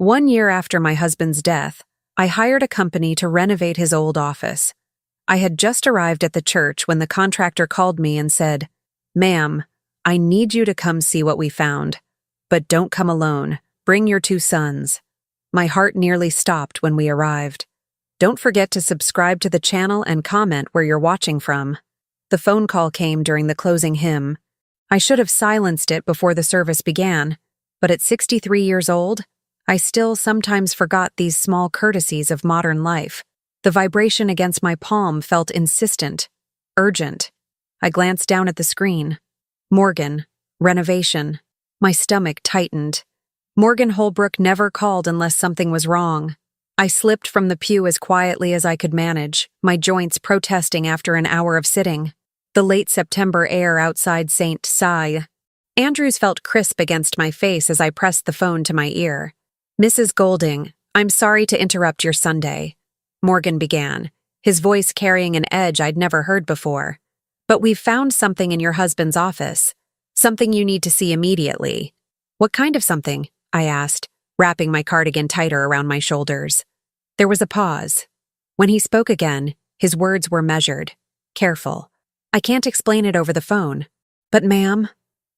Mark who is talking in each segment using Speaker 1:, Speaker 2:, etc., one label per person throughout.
Speaker 1: 1 year after my husband's death, I hired a company to renovate his old office. I had just arrived at the church when the contractor called me and said, "Ma'am, I need you to come see what we found. But don't come alone. Bring your 2 sons." My heart nearly stopped when we arrived. Don't forget to subscribe to the channel and comment where you're watching from. The phone call came during the closing hymn. I should have silenced it before the service began, but at 63 years old, I still sometimes forgot these small courtesies of modern life. The vibration against my palm felt insistent, urgent. I glanced down at the screen. Morgan, renovation. My stomach tightened. Morgan Holbrook never called unless something was wrong. I slipped from the pew as quietly as I could manage, my joints protesting after an hour of sitting. The late September air outside St. Cy. Andrews felt crisp against my face as I pressed the phone to my ear. "Mrs. Golding, I'm sorry to interrupt your Sunday," Morgan began, his voice carrying an edge I'd never heard before. "But we've found something in your husband's office. Something you need to see immediately." "What kind of something?" I asked, wrapping my cardigan tighter around my shoulders. There was a pause. When he spoke again, his words were measured, careful. "I can't explain it over the phone. But ma'am,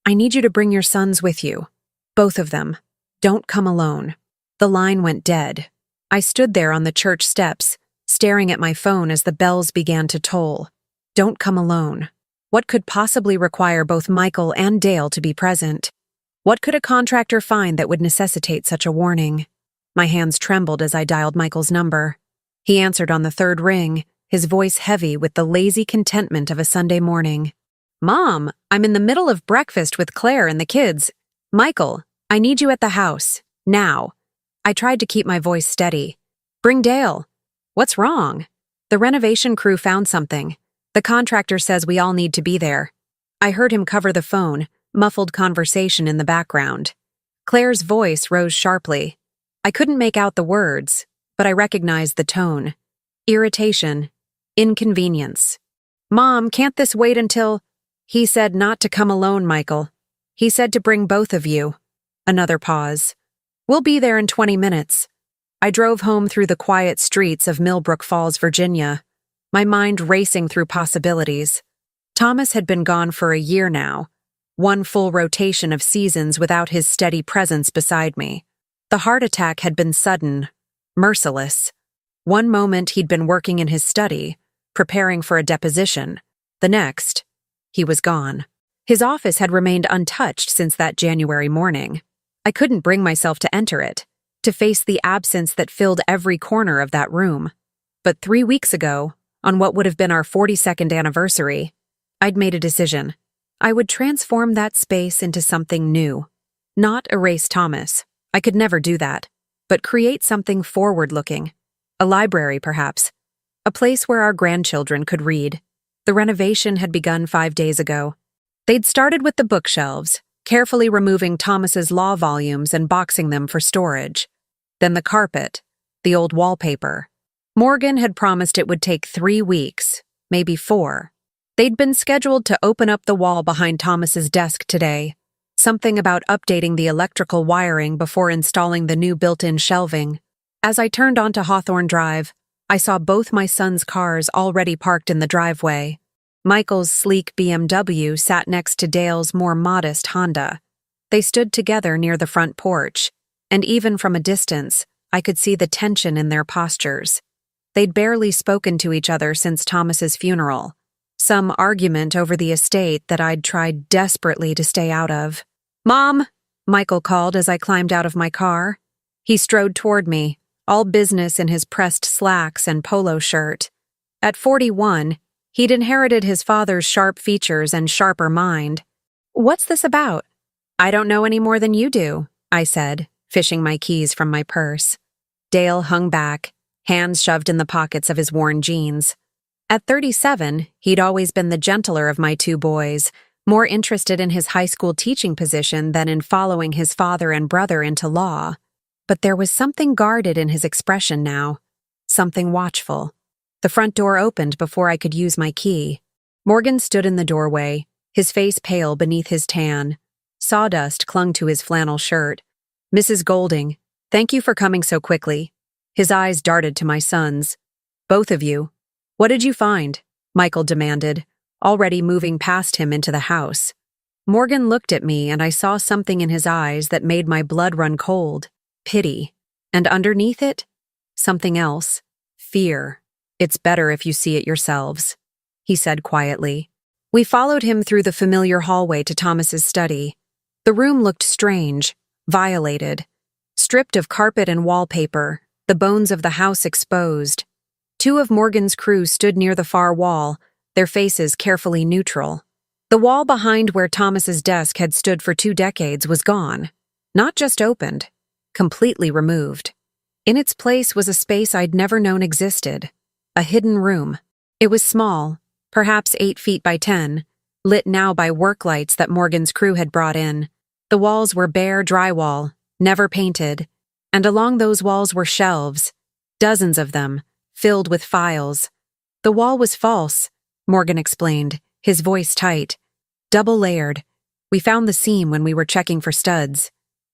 Speaker 1: I need you to bring your sons with you. Both of them. Don't come alone." The line went dead. I stood there on the church steps, staring at my phone as the bells began to toll. Don't come alone. What could possibly require both Michael and Dale to be present? What could a contractor find that would necessitate such a warning? My hands trembled as I dialed Michael's number. He answered on the 3rd ring, his voice heavy with the lazy contentment of a Sunday morning. "Mom, I'm in the middle of breakfast with Claire and the kids. Michael, I need you at the house. Now." I tried to keep my voice steady. "Bring Dale." "What's wrong?" "The renovation crew found something. The contractor says we all need to be there." I heard him cover the phone, muffled conversation in the background. Claire's voice rose sharply. I couldn't make out the words, but I recognized the tone. Irritation. Inconvenience. "Mom, can't this wait until—" "He said not to come alone, Michael. He said to bring both of you." Another pause. "We'll be there in 20 minutes. I drove home through the quiet streets of Millbrook Falls, Virginia, my mind racing through possibilities. Thomas had been gone for a year now, one full rotation of seasons without his steady presence beside me. The heart attack had been sudden, merciless. One moment he'd been working in his study, preparing for a deposition. The next, he was gone. His office had remained untouched since that January morning. I couldn't bring myself to enter it, to face the absence that filled every corner of that room. But 3 weeks ago, on what would have been our 42nd anniversary, I'd made a decision. I would transform that space into something new. Not erase Thomas. I could never do that. But create something forward-looking. A library, perhaps. A place where our grandchildren could read. The renovation had begun 5 days ago. They'd started with the bookshelves, carefully removing Thomas's law volumes and boxing them for storage. Then the carpet, the old wallpaper. Morgan had promised it would take 3 weeks, maybe 4. They'd been scheduled to open up the wall behind Thomas's desk today. Something about updating the electrical wiring before installing the new built-in shelving. As I turned onto Hawthorne Drive, I saw both my sons' cars already parked in the driveway. Michael's sleek BMW sat next to Dale's more modest Honda. They stood together near the front porch, and even from a distance, I could see the tension in their postures. They'd barely spoken to each other since Thomas's funeral. Some argument over the estate that I'd tried desperately to stay out of. "Mom," Michael called as I climbed out of my car. He strode toward me, all business in his pressed slacks and polo shirt. At 41, he'd inherited his father's sharp features and sharper mind. "What's this about?" "I don't know any more than you do," I said, fishing my keys from my purse. Dale hung back, hands shoved in the pockets of his worn jeans. At 37, he'd always been the gentler of my 2 boys, more interested in his high school teaching position than in following his father and brother into law. But there was something guarded in his expression now, something watchful. The front door opened before I could use my key. Morgan stood in the doorway, his face pale beneath his tan. Sawdust clung to his flannel shirt. "Mrs. Golding, Thank you for coming so quickly. His eyes darted to my sons. Both of you. What did you find? Michael demanded, already moving past him into the house. Morgan looked at me and I saw something in his eyes that made my blood run cold. Pity. And underneath it, something else. Fear. It's better if you see it yourselves, he said quietly. We followed him through the familiar hallway to Thomas's study. The room looked strange, violated. Stripped of carpet and wallpaper, the bones of the house exposed. Two of Morgan's crew stood near the far wall, their faces carefully neutral. The wall behind where Thomas's desk had stood for 2 decades was gone. Not just opened, completely removed. In its place was a space I'd never known existed. A hidden room. It was small, perhaps 8 feet by 10, lit now by work lights that Morgan's crew had brought in. The walls were bare drywall, never painted, and along those walls were shelves, dozens of them, filled with files. The wall was false, Morgan explained, his voice tight. Double-layered. We found the seam when we were checking for studs.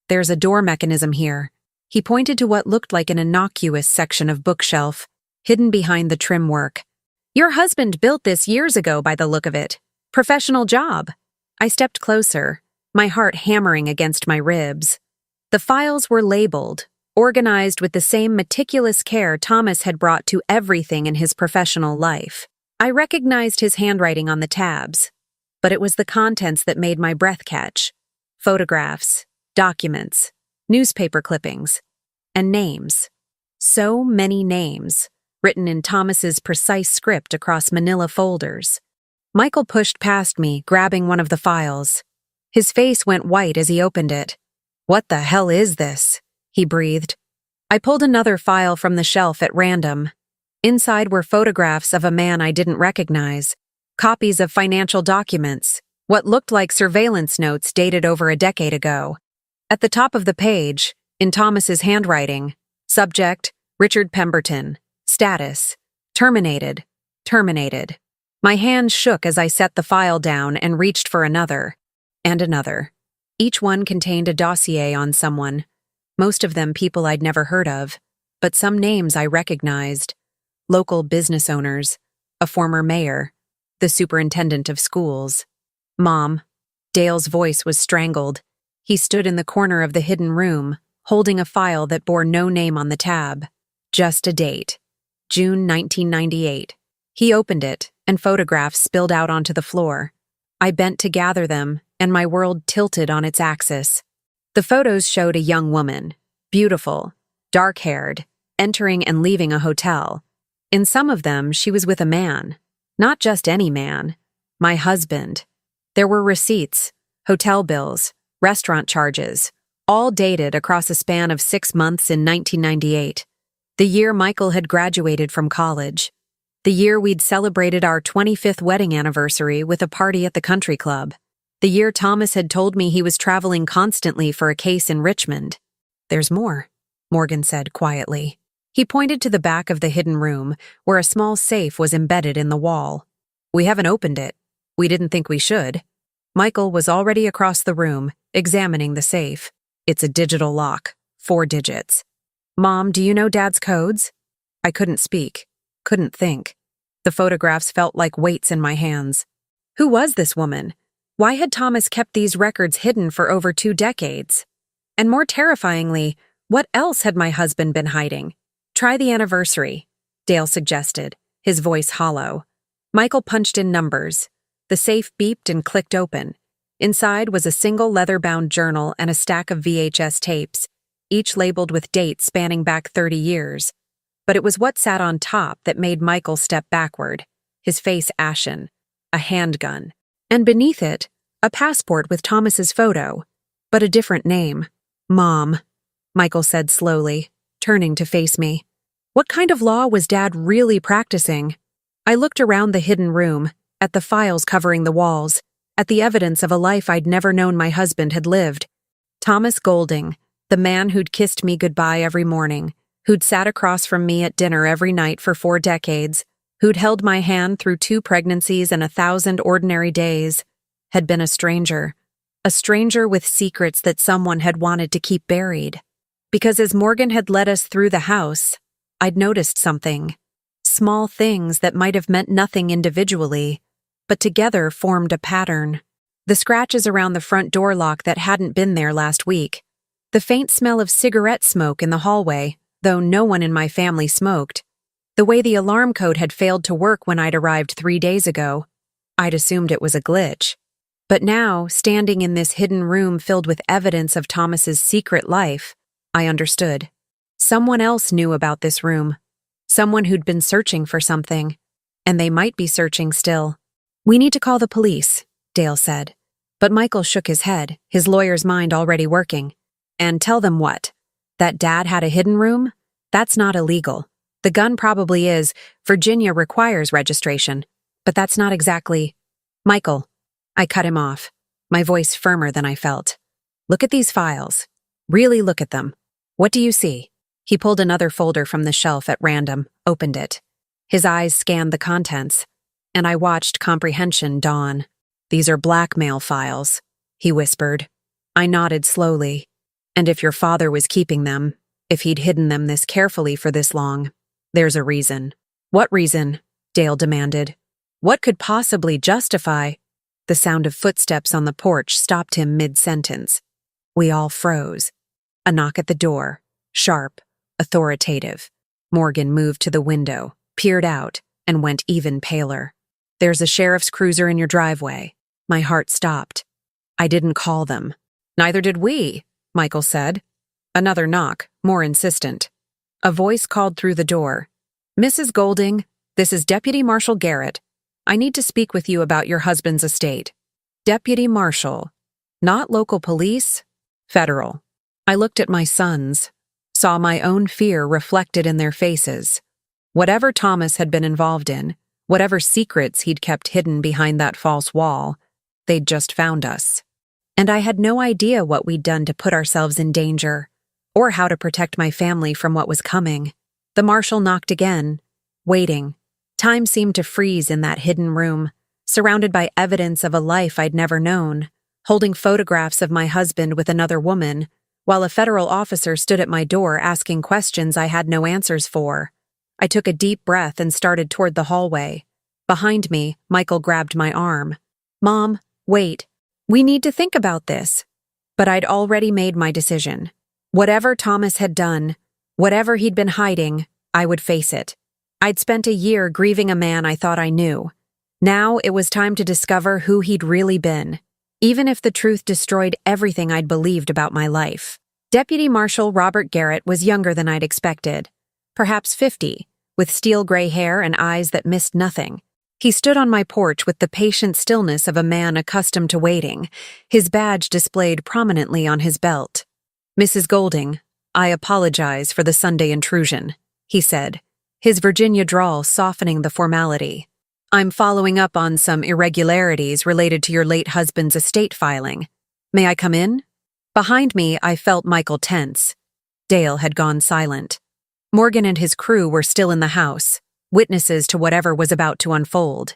Speaker 1: There's a door mechanism here. He pointed to what looked like an innocuous section of bookshelf, hidden behind the trim work. Your husband built this years ago by the look of it. Professional job. I stepped closer, my heart hammering against my ribs. The files were labeled, organized with the same meticulous care Thomas had brought to everything in his professional life. I recognized his handwriting on the tabs, but it was the contents that made my breath catch. Photographs, documents, newspaper clippings, and names. So many names, written in Thomas's precise script across manila folders. Michael pushed past me, grabbing one of the files. His face went white as he opened it. What the hell is this? He breathed. I pulled another file from the shelf at random. Inside were photographs of a man I didn't recognize, copies of financial documents, what looked like surveillance notes dated over a decade ago. At the top of the page, in Thomas's handwriting, subject, Richard Pemberton, status, terminated, terminated. My hands shook as I set the file down and reached for another, and another. Each one contained a dossier on someone, most of them people I'd never heard of, but some names I recognized. Local business owners, a former mayor, the superintendent of schools. Mom. Dale's voice was strangled. He stood in the corner of the hidden room, holding a file that bore no name on the tab. Just a date. June 1998. He opened it, and photographs spilled out onto the floor. I bent to gather them, and my world tilted on its axis. The photos showed a young woman, beautiful, dark-haired, entering and leaving a hotel. In some of them, she was with a man. Not just any man. My husband. There were receipts, hotel bills, restaurant charges, all dated across a span of 6 months in 1998. The year Michael had graduated from college. The year we'd celebrated our 25th wedding anniversary with a party at the country club. The year Thomas had told me he was traveling constantly for a case in Richmond. There's more, Morgan said quietly. He pointed to the back of the hidden room, where a small safe was embedded in the wall. We haven't opened it. We didn't think we should. Michael was already across the room, examining the safe. It's a digital lock, 4 digits. Mom, do you know Dad's codes? I couldn't speak, couldn't think. The photographs felt like weights in my hands. Who was this woman? Why had Thomas kept these records hidden for over 2 decades? And more terrifyingly, what else had my husband been hiding? Try the anniversary, Dale suggested, his voice hollow. Michael punched in numbers. The safe beeped and clicked open. Inside was a single leather-bound journal and a stack of VHS tapes, each labeled with dates spanning back 30 years. But it was what sat on top that made Michael step backward, his face ashen, a handgun. And beneath it, a passport with Thomas's photo, but a different name. Mom, Michael said slowly, turning to face me. What kind of law was Dad really practicing? I looked around the hidden room, at the files covering the walls, at the evidence of a life I'd never known my husband had lived. Thomas Golding, the man who'd kissed me goodbye every morning, who'd sat across from me at dinner every night for 4 decades, who'd held my hand through 2 pregnancies and 1,000 ordinary days, had been a stranger with secrets that someone had wanted to keep buried. Because as Morgan had led us through the house, I'd noticed something. Small things that might have meant nothing individually, but together formed a pattern. The scratches around the front door lock that hadn't been there last week. The faint smell of cigarette smoke in the hallway, though no one in my family smoked. The way the alarm code had failed to work when I'd arrived 3 days ago. I'd assumed it was a glitch. But now, standing in this hidden room filled with evidence of Thomas's secret life, I understood. Someone else knew about this room. Someone who'd been searching for something. And they might be searching still. "We need to call the police," Dale said. But Michael shook his head, his lawyer's mind already working. "And tell them what? That Dad had a hidden room? That's not illegal. The gun probably is. Virginia requires registration. But that's not exactly—" "Michael." I cut him off, my voice firmer than I felt. "Look at these files. Really look at them. What do you see?" He pulled another folder from the shelf at random, opened it. His eyes scanned the contents, and I watched comprehension dawn. "These are blackmail files," he whispered. I nodded slowly. "And if your father was keeping them, if he'd hidden them this carefully for this long, there's a reason." "What reason?" Dale demanded. "What could possibly justify—" The sound of footsteps on the porch stopped him mid-sentence. We all froze. A knock at the door, sharp, authoritative. Morgan moved to the window, peered out, and went even paler. "There's a sheriff's cruiser in your driveway." My heart stopped. "I didn't call them." "Neither did we," Michael said. Another knock, more insistent. A voice called through the door. "Mrs. Golding, this is Deputy Marshal Garrett. I need to speak with you about your husband's estate." Deputy Marshal. Not local police? Federal. I looked at my sons, saw my own fear reflected in their faces. Whatever Thomas had been involved in, whatever secrets he'd kept hidden behind that false wall, they'd just found us. And I had no idea what we'd done to put ourselves in danger, or how to protect my family from what was coming. The marshal knocked again, waiting. Time seemed to freeze in that hidden room, surrounded by evidence of a life I'd never known, holding photographs of my husband with another woman, while a federal officer stood at my door asking questions I had no answers for. I took a deep breath and started toward the hallway. Behind me, Michael grabbed my arm. "Mom, wait. We need to think about this." But I'd already made my decision. Whatever Thomas had done, whatever he'd been hiding, I would face it. I'd spent a year grieving a man I thought I knew. Now it was time to discover who he'd really been, even if the truth destroyed everything I'd believed about my life. Deputy Marshal Robert Garrett was younger than I'd expected, perhaps 50, with steel gray hair and eyes that missed nothing. He stood on my porch with the patient stillness of a man accustomed to waiting, his badge displayed prominently on his belt. "Mrs. Golding, I apologize for the Sunday intrusion," he said, his Virginia drawl softening the formality. "I'm following up on some irregularities related to your late husband's estate filing. May I come in?" Behind me, I felt Michael tense. Dale had gone silent. Morgan and his crew were still in the house, witnesses to whatever was about to unfold.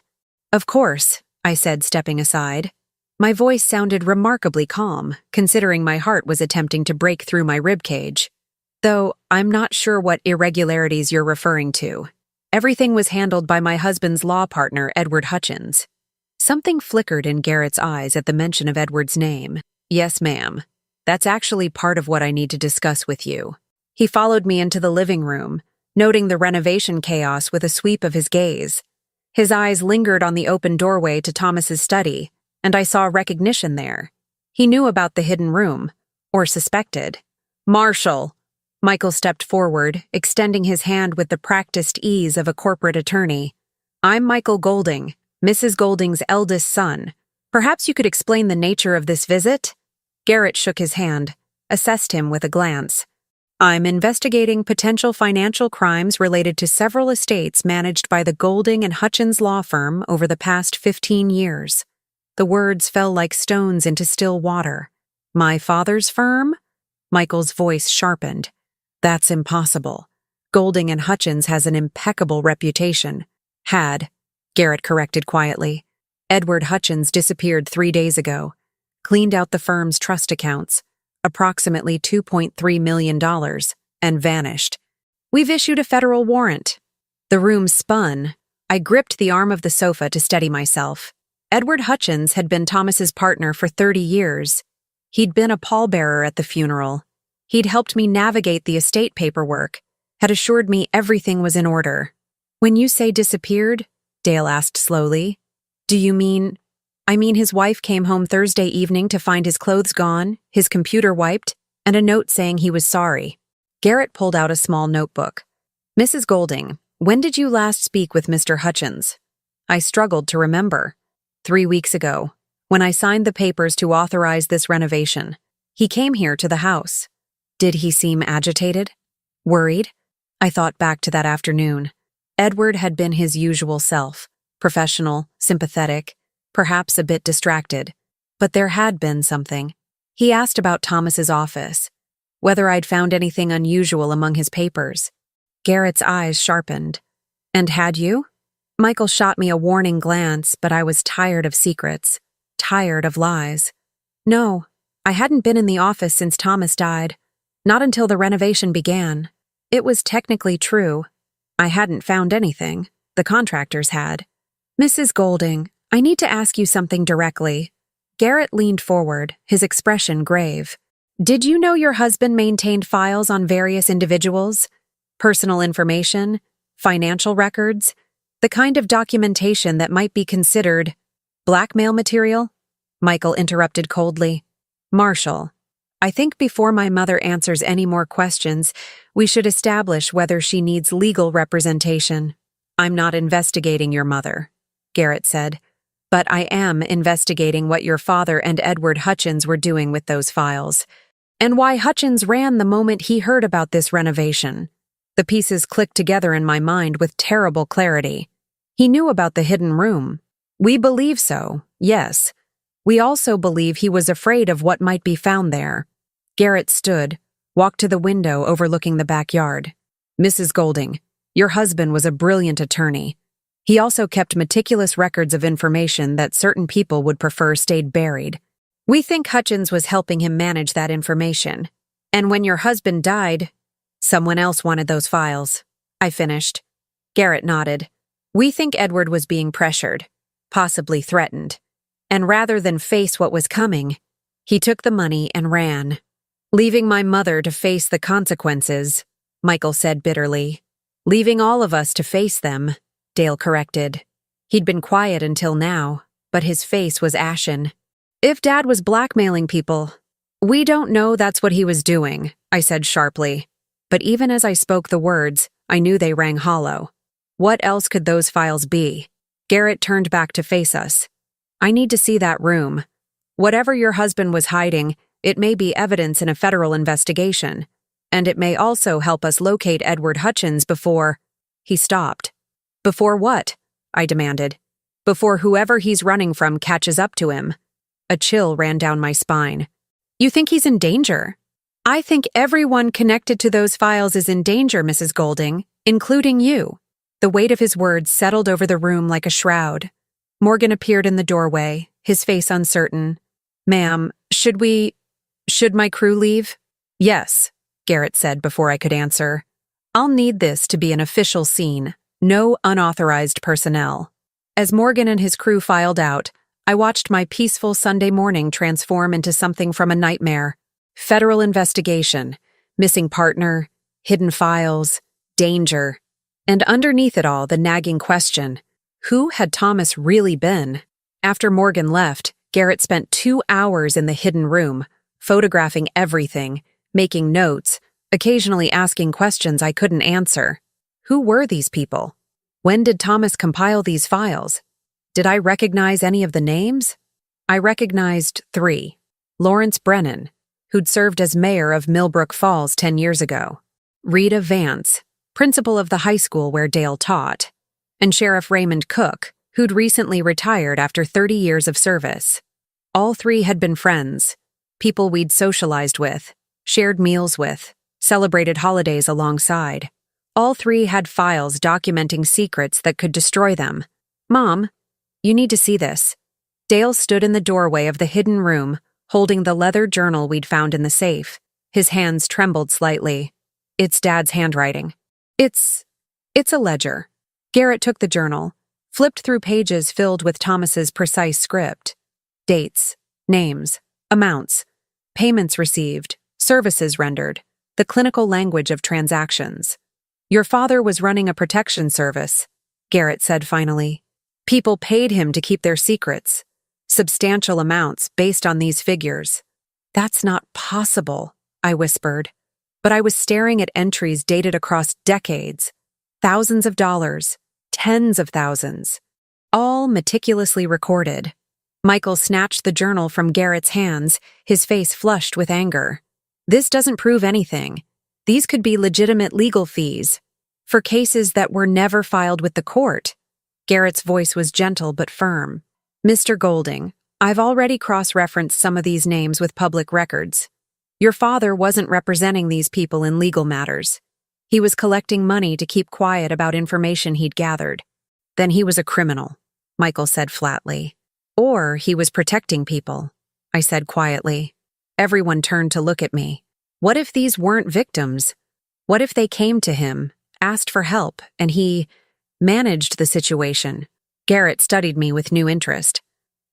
Speaker 1: "Of course," I said, stepping aside. My voice sounded remarkably calm, considering my heart was attempting to break through my ribcage. "Though I'm not sure what irregularities you're referring to. Everything was handled by my husband's law partner, Edward Hutchins." Something flickered in Garrett's eyes at the mention of Edward's name. "Yes, ma'am. That's actually part of what I need to discuss with you." He followed me into the living room, noting the renovation chaos with a sweep of his gaze. His eyes lingered on the open doorway to Thomas's study, and I saw recognition there. He knew about the hidden room, or suspected. "Marshal!" Michael stepped forward, extending his hand with the practiced ease of a corporate attorney. "I'm Michael Golding, Mrs. Golding's eldest son. Perhaps you could explain the nature of this visit?" Garrett shook his hand, assessed him with a glance. "I'm investigating potential financial crimes related to several estates managed by the Golding and Hutchins law firm over the past 15 years. The words fell like stones into still water. "My father's firm?" Michael's voice sharpened. "That's impossible. Golding and Hutchins has an impeccable reputation." "Had," Garrett corrected quietly. "Edward Hutchins disappeared 3 days ago. Cleaned out the firm's trust accounts. approximately $2.3 million, and vanished. We've issued a federal warrant. The room spun. I gripped the arm of the sofa to steady myself. Edward Hutchins had been Thomas's partner for 30 years. He'd been a pallbearer at the funeral. He'd helped me navigate the estate paperwork, had assured me everything was in order. When you say disappeared, Dale asked slowly, do you mean... I mean his wife came home Thursday evening to find his clothes gone, his computer wiped, and a note saying he was sorry. Garrett pulled out a small notebook. Mrs. Golding, when did you last speak with Mr. Hutchins? I struggled to remember. 3 weeks ago, when I signed the papers to authorize this renovation. He came here to the house. Did he seem agitated? Worried? I thought back to that afternoon. Edward had been his usual self, professional, sympathetic, perhaps a bit distracted. But there had been something. He asked about Thomas's office, whether I'd found anything unusual among his papers. Garrett's eyes sharpened. And had you? Michael shot me a warning glance, but I was tired of secrets, tired of lies. No, I hadn't been in the office since Thomas died, not until the renovation began. It was technically true. I hadn't found anything. The contractors had. Mrs. Golding, I need to ask you something directly. Garrett leaned forward, his expression grave. Did you know your husband maintained files on various individuals? Personal information? Financial records? The kind of documentation that might be considered blackmail material? Michael interrupted coldly. Marshall, I think before my mother answers any more questions, we should establish whether she needs legal representation. I'm not investigating your mother, Garrett said, but I am investigating what your father and Edward Hutchins were doing with those files, and why Hutchins ran the moment he heard about this renovation. The pieces clicked together in my mind with terrible clarity. He knew about the hidden room. We believe so, yes. We also believe he was afraid of what might be found there. Garrett stood, walked to the window overlooking the backyard. Mrs. Golding, your husband was a brilliant attorney. He also kept meticulous records of information that certain people would prefer stayed buried. We think Hutchins was helping him manage that information. And when your husband died, someone else wanted those files. I finished. Garrett nodded. We think Edward was being pressured, possibly threatened. And rather than face what was coming, he took the money and ran. Leaving my mother to face the consequences, Michael said bitterly. Leaving all of us to face them, Dale corrected. He'd been quiet until now, but his face was ashen. If Dad was blackmailing people, we don't know that's what he was doing, I said sharply. But even as I spoke the words, I knew they rang hollow. What else could those files be? Garrett turned back to face us. I need to see that room. Whatever your husband was hiding, it may be evidence in a federal investigation, and it may also help us locate Edward Hutchins before... He stopped. Before what? I demanded. Before whoever he's running from catches up to him. A chill ran down my spine. You think he's in danger? I think everyone connected to those files is in danger, Mrs. Golding, including you. The weight of his words settled over the room like a shroud. Morgan appeared in the doorway, his face uncertain. Ma'am, should my crew leave? Yes, Garrett said before I could answer. I'll need this to be an official scene. No unauthorized personnel. As Morgan and his crew filed out, I watched my peaceful Sunday morning transform into something from a nightmare. Federal investigation, missing partner, hidden files, danger. And underneath it all, the nagging question, who had Thomas really been? After Morgan left, Garrett spent 2 hours in the hidden room, photographing everything, making notes, occasionally asking questions I couldn't answer. Who were these people? When did Thomas compile these files? Did I recognize any of the names? I recognized 3. Lawrence Brennan, who'd served as mayor of Millbrook Falls 10 years ago. Rita Vance, principal of the high school where Dale taught. And Sheriff Raymond Cook, who'd recently retired after 30 years of service. All 3 had been friends, people we'd socialized with, shared meals with, celebrated holidays alongside. All 3 had files documenting secrets that could destroy them. Mom, you need to see this. Dale stood in the doorway of the hidden room, holding the leather journal we'd found in the safe. His hands trembled slightly. It's Dad's handwriting. It's a ledger. Garrett took the journal, flipped through pages filled with Thomas's precise script. Dates, names, amounts, payments received, services rendered, the clinical language of transactions. Your father was running a protection service, Garrett said finally. People paid him to keep their secrets. Substantial amounts based on these figures. That's not possible, I whispered. But I was staring at entries dated across decades. Thousands of dollars, tens of thousands. All meticulously recorded. Michael snatched the journal from Garrett's hands, his face flushed with anger. This doesn't prove anything. These could be legitimate legal fees. For cases that were never filed with the court. Garrett's voice was gentle but firm. Mr. Golding, I've already cross-referenced some of these names with public records. Your father wasn't representing these people in legal matters. He was collecting money to keep quiet about information he'd gathered. Then he was a criminal, Michael said flatly. Or he was protecting people, I said quietly. Everyone turned to look at me. What if these weren't victims? What if they came to him, asked for help, and he managed the situation? Garrett studied me with new interest.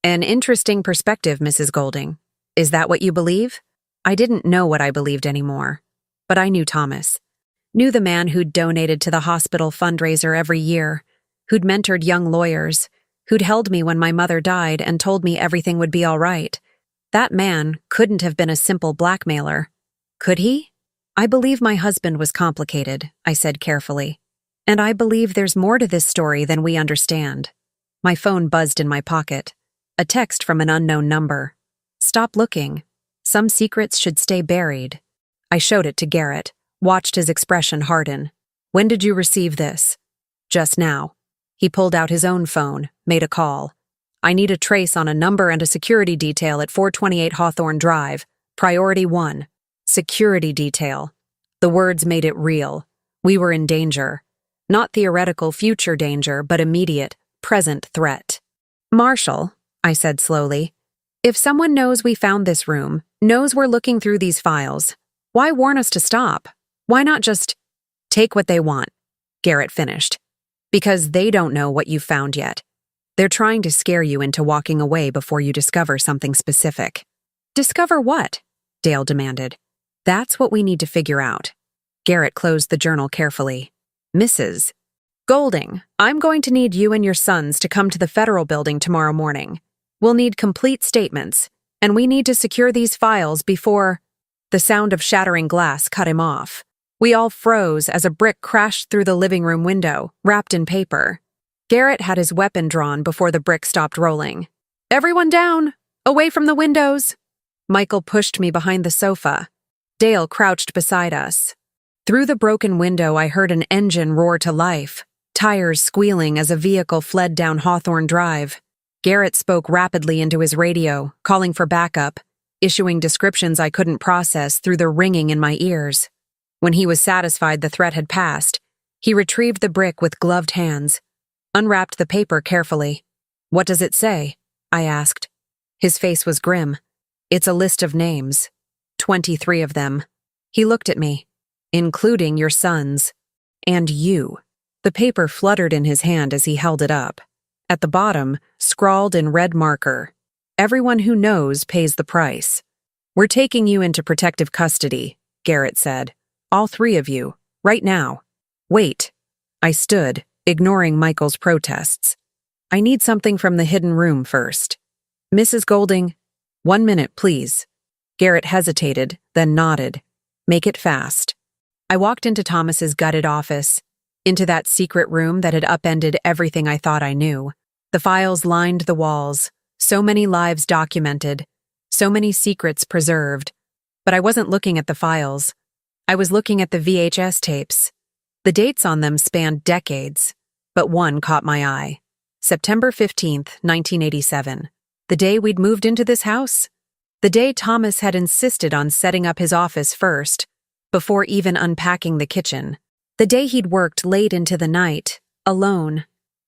Speaker 1: An interesting perspective, Mrs. Golding. Is that what you believe? I didn't know what I believed anymore. But I knew Thomas. Knew the man who'd donated to the hospital fundraiser every year, who'd mentored young lawyers, who'd held me when my mother died and told me everything would be all right. That man couldn't have been a simple blackmailer. Could he? I believe my husband was complicated, I said carefully. And I believe there's more to this story than we understand. My phone buzzed in my pocket. A text from an unknown number. Stop looking. Some secrets should stay buried. I showed it to Garrett, watched his expression harden. When did you receive this? Just now. He pulled out his own phone, made a call. I need a trace on a number and a security detail at 428 Hawthorne Drive. Priority 1. Security detail. The words made it real. We were in danger. Not theoretical future danger, but immediate, present threat. Marshall, I said slowly, if someone knows we found this room, knows we're looking through these files, why warn us to stop? Why not just take what they want? Garrett finished. Because they don't know what you've found yet. They're trying to scare you into walking away before you discover something specific. Discover what? Dale demanded. That's what we need to figure out. Garrett closed the journal carefully. Mrs. Golding, I'm going to need you and your sons to come to the federal building tomorrow morning. We'll need complete statements, and we need to secure these files before... The sound of shattering glass cut him off. We all froze as a brick crashed through the living room window, wrapped in paper. Garrett had his weapon drawn before the brick stopped rolling. Everyone down! Away from the windows! Michael pushed me behind the sofa. Dale crouched beside us. Through the broken window, I heard an engine roar to life, tires squealing as a vehicle fled down Hawthorne Drive. Garrett spoke rapidly into his radio, calling for backup, issuing descriptions I couldn't process through the ringing in my ears. When he was satisfied the threat had passed, he retrieved the brick with gloved hands, unwrapped the paper carefully. What does it say? I asked. His face was grim. It's a list of names. 23 of them. He looked at me. Including your sons. And you. The paper fluttered in his hand as he held it up. At the bottom, scrawled in red marker, everyone who knows pays the price. We're taking you into protective custody, Garrett said. All 3 of you, right now. Wait. I stood, ignoring Michael's protests. I need something from the hidden room first. Mrs. Golding, 1 minute, please. Garrett hesitated, then nodded. Make it fast. I walked into Thomas's gutted office, into that secret room that had upended everything I thought I knew. The files lined the walls, so many lives documented, so many secrets preserved. But I wasn't looking at the files. I was looking at the VHS tapes. The dates on them spanned decades, but one caught my eye. September 15th, 1987. The day we'd moved into this house. The day Thomas had insisted on setting up his office first, before even unpacking the kitchen. The day he'd worked late into the night, alone,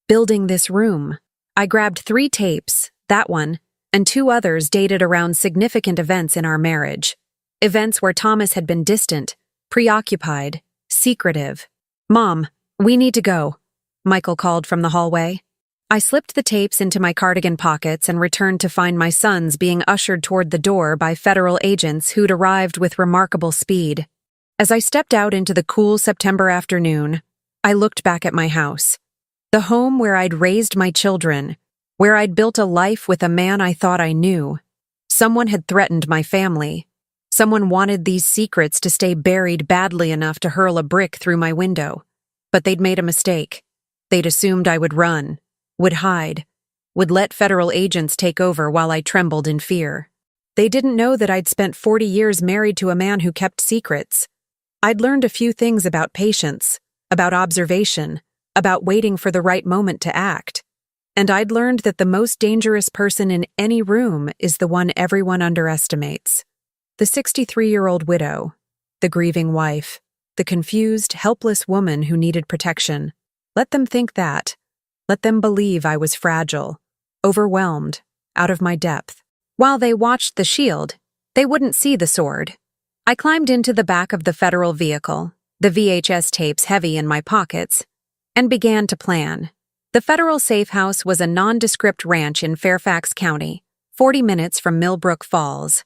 Speaker 1: building this room. I grabbed 3 tapes, that one, and 2 others dated around significant events in our marriage. Events where Thomas had been distant, preoccupied, secretive. "Mom, we need to go," Michael called from the hallway. I slipped the tapes into my cardigan pockets and returned to find my sons being ushered toward the door by federal agents who'd arrived with remarkable speed. As I stepped out into the cool September afternoon, I looked back at my house. The home where I'd raised my children, where I'd built a life with a man I thought I knew. Someone had threatened my family. Someone wanted these secrets to stay buried badly enough to hurl a brick through my window. But they'd made a mistake. They'd assumed I would run, would hide, would let federal agents take over while I trembled in fear. They didn't know that I'd spent 40 years married to a man who kept secrets. I'd learned a few things about patience, about observation, about waiting for the right moment to act. And I'd learned that the most dangerous person in any room is the one everyone underestimates. The 63-year-old widow, the grieving wife, the confused, helpless woman who needed protection. Let them think that. Let them believe I was fragile, overwhelmed, out of my depth. While they watched the shield, they wouldn't see the sword. I climbed into the back of the federal vehicle, the VHS tapes heavy in my pockets, and began to plan. The federal safe house was a nondescript ranch in Fairfax County, 40 minutes from Millbrook Falls.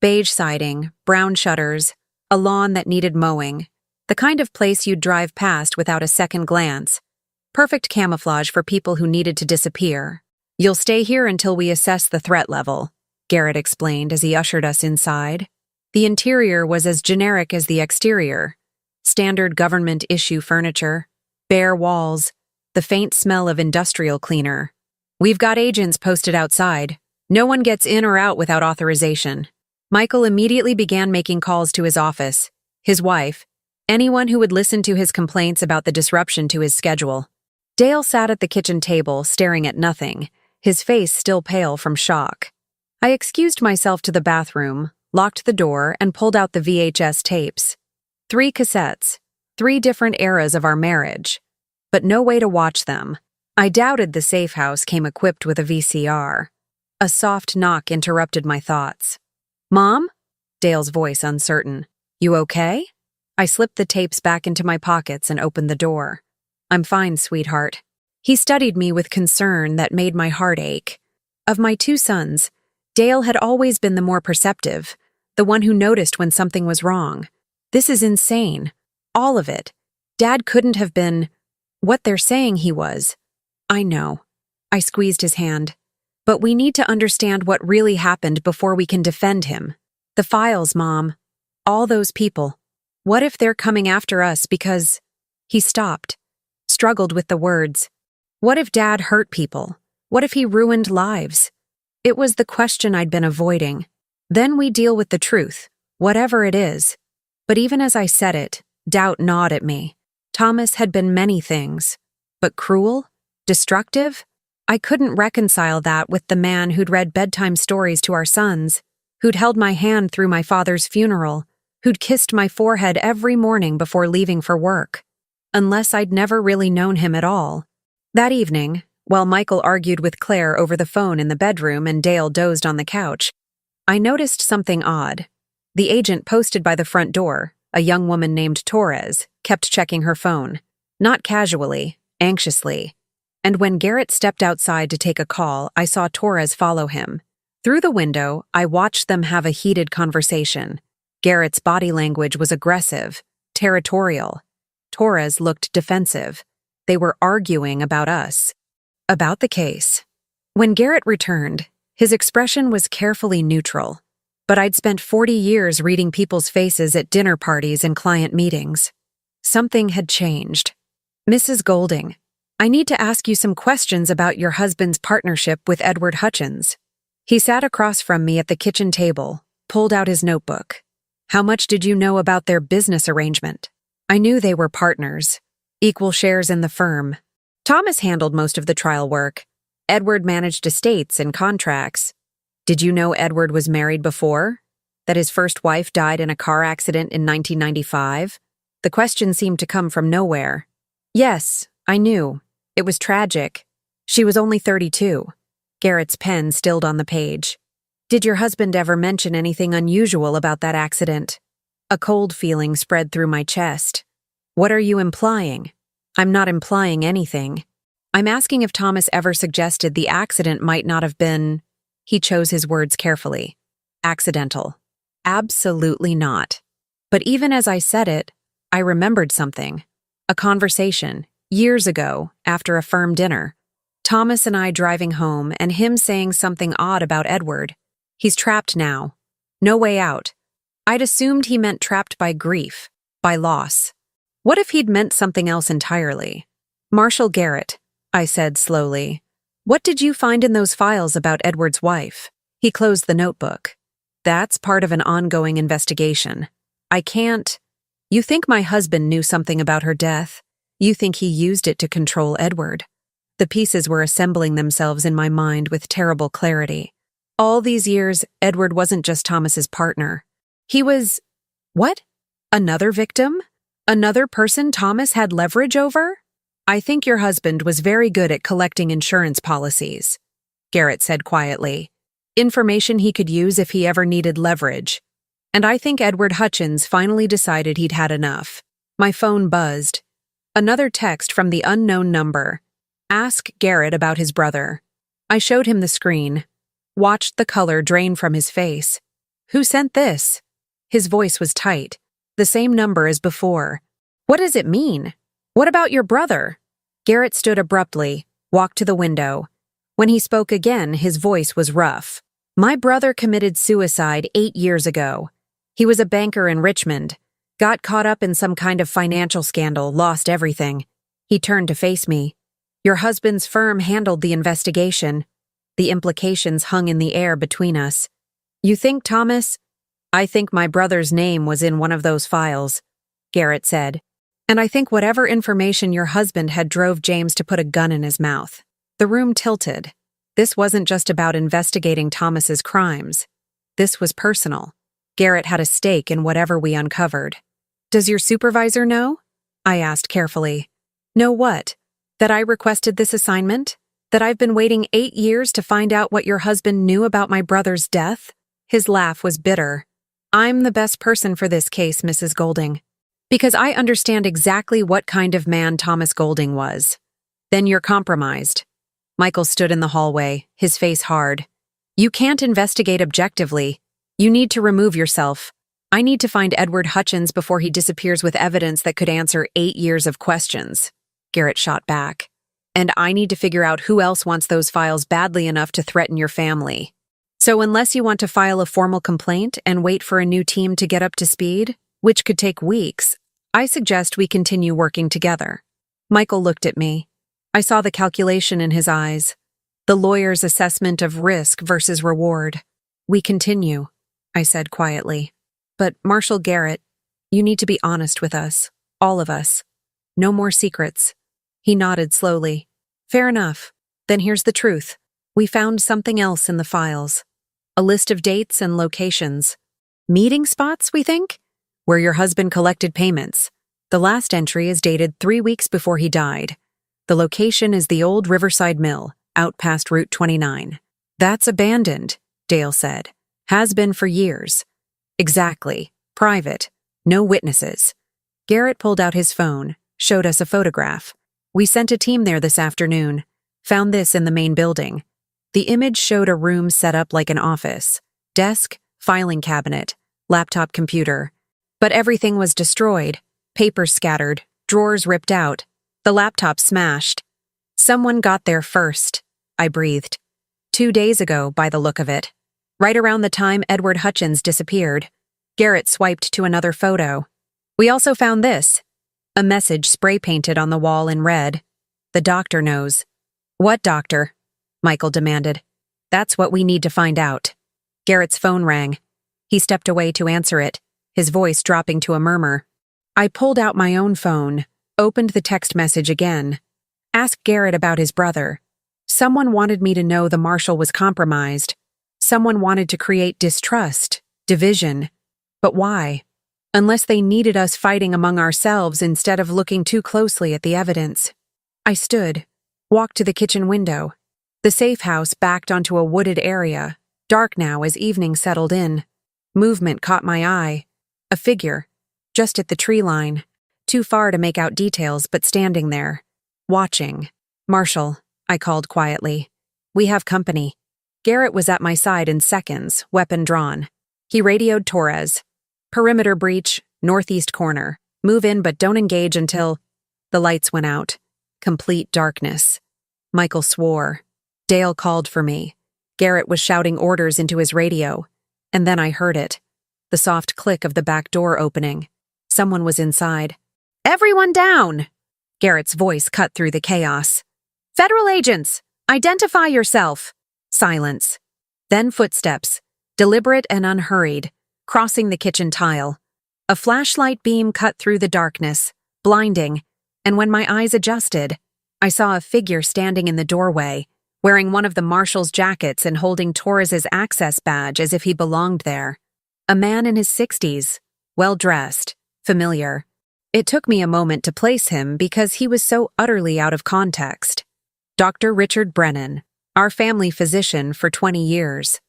Speaker 1: Beige siding, brown shutters, a lawn that needed mowing, the kind of place you'd drive past without a second glance. Perfect camouflage for people who needed to disappear. "You'll stay here until we assess the threat level," Garrett explained as he ushered us inside. The interior was as generic as the exterior. Standard government-issue furniture, bare walls, the faint smell of industrial cleaner. "We've got agents posted outside. No one gets in or out without authorization." Michael immediately began making calls to his office, his wife, anyone who would listen to his complaints about the disruption to his schedule. Dale sat at the kitchen table, staring at nothing, his face still pale from shock. I excused myself to the bathroom, locked the door, and pulled out the VHS tapes. 3 cassettes, 3 different eras of our marriage, but no way to watch them. I doubted the safe house came equipped with a VCR. A soft knock interrupted my thoughts. "Mom?" Dale's voice uncertain. "You okay?" I slipped the tapes back into my pockets and opened the door. "I'm fine, sweetheart." He studied me with concern that made my heart ache. Of my 2 sons, Dale had always been the more perceptive, the one who noticed when something was wrong. "This is insane. All of it. Dad couldn't have been what they're saying he was." "I know." I squeezed his hand. "But we need to understand what really happened before we can defend him. The files, Mom. All those people. What if they're coming after us because—" He stopped, struggled with the words. What if Dad hurt people? What if he ruined lives? It was the question I'd been avoiding. Then we deal with the truth, whatever it is. But even as I said it, doubt gnawed at me. Thomas had been many things. But cruel? Destructive? I couldn't reconcile that with the man who'd read bedtime stories to our sons, who'd held my hand through my father's funeral, who'd kissed my forehead every morning before leaving for work. Unless I'd never really known him at all. That evening, while Michael argued with Claire over the phone in the bedroom and Dale dozed on the couch, I noticed something odd. The agent posted by the front door, a young woman named Torres, kept checking her phone. Not casually, anxiously. And when Garrett stepped outside to take a call, I saw Torres follow him. Through the window, I watched them have a heated conversation. Garrett's body language was aggressive, territorial. Torres looked defensive. They were arguing about us. About the case. When Garrett returned, his expression was carefully neutral. But I'd spent 40 years reading people's faces at dinner parties and client meetings. Something had changed. "Mrs. Golding, I need to ask you some questions about your husband's partnership with Edward Hutchins." He sat across from me at the kitchen table, pulled out his notebook. "How much did you know about their business arrangement?" I knew they were partners, equal shares in the firm. Thomas handled most of the trial work. Edward managed estates and contracts. "Did you know Edward was married before? That his first wife died in a car accident in 1995? The question seemed to come from nowhere. "Yes, I knew. It was tragic. She was only 32. Garrett's pen stilled on the page. Did your husband ever mention anything unusual about that accident? A cold feeling spread through my chest. What are you implying? I'm not implying anything. I'm asking if Thomas ever suggested the accident might not have been— He chose his words carefully. Accidental. Absolutely not. But even as I said it, I remembered something. A conversation, years ago, after a firm dinner. Thomas and I driving home and him saying something odd about Edward. He's trapped now. No way out. I'd assumed he meant trapped by grief, by loss. What if he'd meant something else entirely? Marshall Garrett, I said slowly. What did you find in those files about Edward's wife? He closed the notebook. That's part of an ongoing investigation. I can't— You think my husband knew something about her death? You think he used it to control Edward? The pieces were assembling themselves in my mind with terrible clarity. All these years, Edward wasn't just Thomas's partner. He was— What? Another victim? Another person Thomas had leverage over? I think your husband was very good at collecting insurance policies, Garrett said quietly. Information he could use if he ever needed leverage. And I think Edward Hutchins finally decided he'd had enough. My phone buzzed. Another text from the unknown number. Ask Garrett about his brother. I showed him the screen. Watched the color drain from his face. Who sent this? His voice was tight. The same number as before. What does it mean? What about your brother? Garrett stood abruptly, walked to the window. When he spoke again, his voice was rough. My brother committed suicide 8 years ago. He was a banker in Richmond. Got caught up in some kind of financial scandal, lost everything. He turned to face me. Your husband's firm handled the investigation. The implications hung in the air between us. You think, Thomas? I think my brother's name was in one of those files, Garrett said. And I think whatever information your husband had drove James to put a gun in his mouth. The room tilted. This wasn't just about investigating Thomas's crimes. This was personal. Garrett had a stake in whatever we uncovered. Does your supervisor know? I asked carefully. Know what? That I requested this assignment? That I've been waiting 8 years to find out what your husband knew about my brother's death? His laugh was bitter. I'm the best person for this case, Mrs. Golding. Because I understand exactly what kind of man Thomas Golding was. Then you're compromised. Michael stood in the hallway, his face hard. You can't investigate objectively. You need to remove yourself. I need to find Edward Hutchins before he disappears with evidence that could answer 8 years of questions. Garrett shot back. And I need to figure out who else wants those files badly enough to threaten your family. So unless you want to file a formal complaint and wait for a new team to get up to speed, which could take weeks, I suggest we continue working together. Michael looked at me. I saw the calculation in his eyes. The lawyer's assessment of risk versus reward. We continue, I said quietly. But Marshall Garrett, you need to be honest with us. All of us. No more secrets. He nodded slowly. Fair enough. Then here's the truth. We found something else in the files. A list of dates and locations. Meeting spots, we think? Where your husband collected payments. The last entry is dated 3 weeks before he died. The location is the old Riverside Mill, out past Route 29. That's abandoned, Dale said. Has been for years. Exactly. Private. No witnesses. Garrett pulled out his phone, showed us a photograph. We sent a team there this afternoon. Found this in the main building. The image showed a room set up like an office. Desk, filing cabinet, laptop computer. But everything was destroyed. Papers scattered, drawers ripped out. The laptop smashed. Someone got there first, I breathed. 2 days ago, by the look of it. Right around the time Edward Hutchins disappeared. Garrett swiped to another photo. We also found this. A message spray-painted on the wall in red. The doctor knows. What doctor? Michael demanded. That's what we need to find out. Garrett's phone rang. He stepped away to answer it, his voice dropping to a murmur. I pulled out my own phone, opened the text message again. Asked Garrett about his brother. Someone wanted me to know the marshal was compromised. Someone wanted to create distrust, division. But why? Unless they needed us fighting among ourselves instead of looking too closely at the evidence. I stood, walked to the kitchen window. The safe house backed onto a wooded area, dark now as evening settled in. Movement caught my eye. A figure, just at the tree line, too far to make out details but standing there, watching. "Marshall," I called quietly. "We have company." Garrett was at my side in seconds, weapon drawn. He radioed Torres. "Perimeter breach, northeast corner. Move in but don't engage until—" The lights went out. Complete darkness. Michael swore. Dale called for me. Garrett was shouting orders into his radio. And then I heard it. The soft click of the back door opening. Someone was inside. "Everyone down!" Garrett's voice cut through the chaos. "Federal agents! Identify yourself!" Silence. Then footsteps, deliberate and unhurried, crossing the kitchen tile. A flashlight beam cut through the darkness, blinding, and when my eyes adjusted, I saw a figure standing in the doorway, wearing one of the marshal's jackets and holding Torres's access badge as if he belonged there. A man in his 60s, well-dressed, familiar. It took me a moment to place him because he was so utterly out of context. Dr. Richard Brennan, our family physician for 20 years.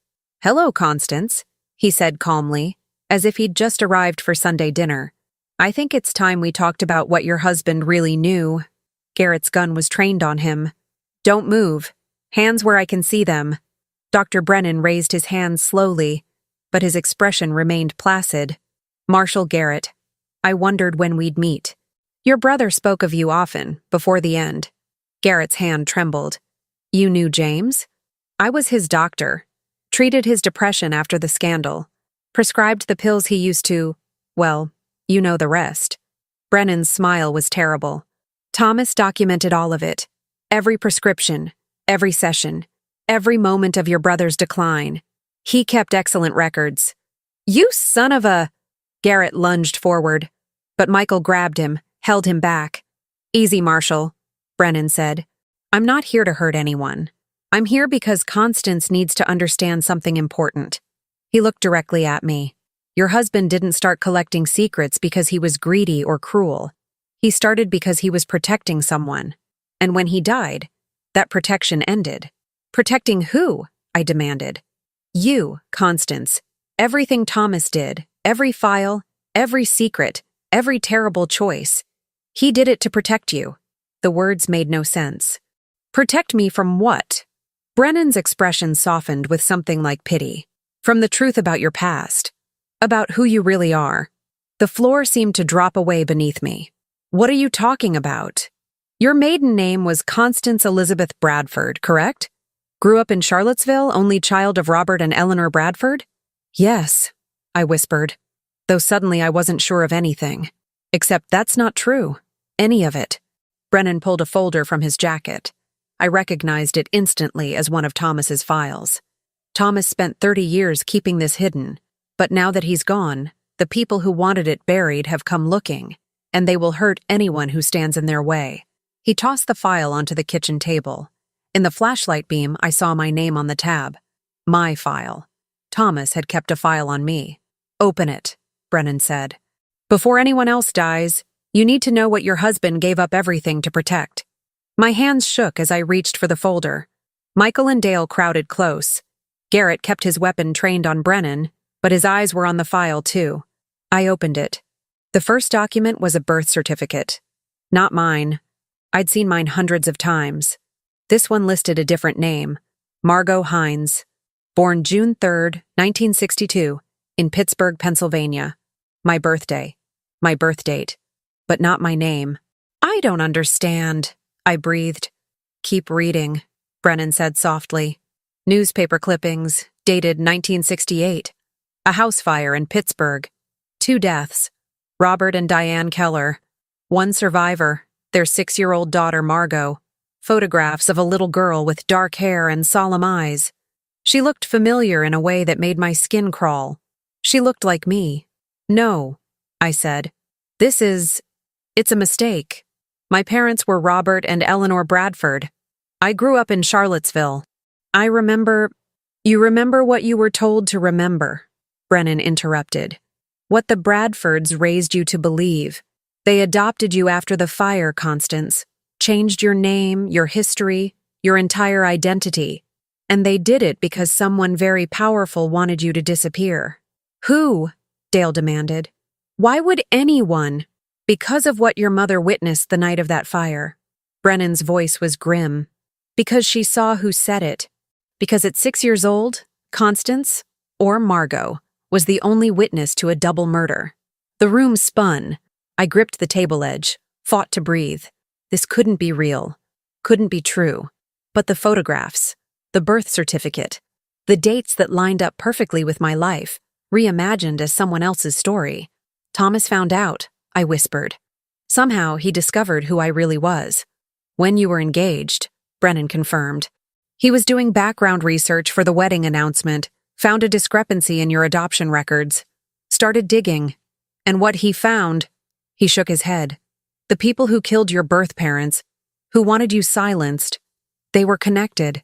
Speaker 1: "Hello, Constance," he said calmly, as if he'd just arrived for Sunday dinner. "I think it's time we talked about what your husband really knew." Garrett's gun was trained on him. "Don't move. Hands where I can see them." Dr. Brennan raised his hands slowly, but his expression remained placid. "Marshall Garrett, I wondered when we'd meet. Your brother spoke of you often, before the end." Garrett's hand trembled. "You knew James?" "I was his doctor. Treated his depression after the scandal. Prescribed the pills he used to, well, you know the rest." Brennan's smile was terrible. "Thomas documented all of it. Every prescription, every session, every moment of your brother's decline. He kept excellent records." "You son of a—" Garrett lunged forward, but Michael grabbed him, held him back. "Easy, Marshall," Brennan said. "I'm not here to hurt anyone. I'm here because Constance needs to understand something important." He looked directly at me. "Your husband didn't start collecting secrets because he was greedy or cruel. He started because he was protecting someone. And when he died, that protection ended." "Protecting who?" I demanded. "You, Constance. Everything Thomas did, every file, every secret, every terrible choice. He did it to protect you." The words made no sense. "Protect me from what?" Brennan's expression softened with something like pity. "From the truth about your past. About who you really are." The floor seemed to drop away beneath me. "What are you talking about? Your maiden name was Constance Elizabeth Bradford, correct? Grew up in Charlottesville, only child of Robert and Eleanor Bradford?" "Yes," I whispered, though suddenly I wasn't sure of anything. "Except that's not true. Any of it." Brennan pulled a folder from his jacket. I recognized it instantly as one of Thomas's files. Thomas spent 30 years keeping this hidden, but now that he's gone, the people who wanted it buried have come looking, and they will hurt anyone who stands in their way. He tossed the file onto the kitchen table. In the flashlight beam, I saw my name on the tab. My file. Thomas had kept a file on me. "Open it," Brennan said. "Before anyone else dies, you need to know what your husband gave up everything to protect." My hands shook as I reached for the folder. Michael and Dale crowded close. Garrett kept his weapon trained on Brennan, but his eyes were on the file too. I opened it. The first document was a birth certificate. Not mine. I'd seen mine hundreds of times. This one listed a different name. Margot Hines. Born June 3rd, 1962, in Pittsburgh, Pennsylvania. My birthday. My birth date. But not my name. "I don't understand," I breathed. "Keep reading," Brennan said softly. Newspaper clippings, dated 1968. A house fire in Pittsburgh. 2 deaths. Robert and Diane Keller. 1 survivor, their 6-year-old daughter Margot. Photographs of a little girl with dark hair and solemn eyes. She looked familiar in a way that made my skin crawl. She looked like me. "No," I said. It's a mistake. My parents were Robert and Eleanor Bradford. I grew up in Charlottesville. You remember what you were told to remember," Brennan interrupted. "What the Bradfords raised you to believe. They adopted you after the fire, Constance. Changed your name, your history, your entire identity. And they did it because someone very powerful wanted you to disappear. Who? Dale demanded. Why would anyone? Because of what your mother witnessed the night of that fire. Brennan's voice was grim. Because she saw who said it. Because at 6 years old, Constance, or Margot, was the only witness to a double murder. The room spun. I gripped the table edge, fought to breathe. This couldn't be real. Couldn't be true. But the photographs, the birth certificate, the dates that lined up perfectly with my life, reimagined as someone else's story. Thomas found out, I whispered. Somehow he discovered who I really was. When you were engaged, Brennan confirmed. He was doing background research for the wedding announcement, found a discrepancy in your adoption records, started digging. And what he found, he shook his head. The people who killed your birth parents, who wanted you silenced, they were connected,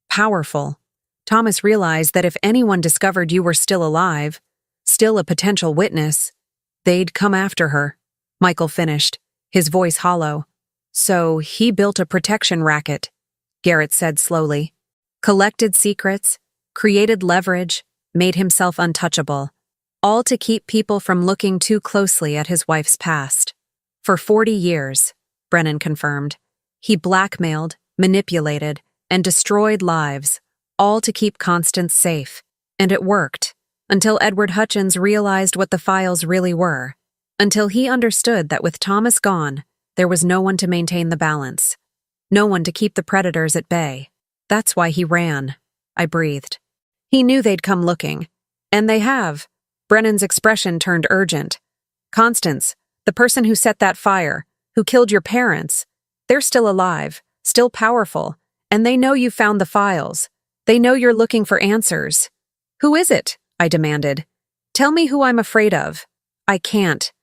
Speaker 1: powerful. Thomas realized that if anyone discovered you were still alive, still a potential witness, they'd come after her. Michael finished, his voice hollow. So he built a protection racket, Garrett said slowly. Collected secrets, created leverage, made himself untouchable. All to keep people from looking too closely at his wife's past. For 40 years, Brennan confirmed. He blackmailed, manipulated, and destroyed lives, all to keep Constance safe. And it worked, until Edward Hutchins realized what the files really were. Until he understood that with Thomas gone, there was no one to maintain the balance. No one to keep the predators at bay. That's why he ran, I breathed. He knew they'd come looking. And they have. Brennan's expression turned urgent. Constance, the person who set that fire, who killed your parents, they're still alive, still powerful, and they know you found the files. They know you're looking for answers. Who is it? I demanded. Tell me who I'm afraid of. I can't.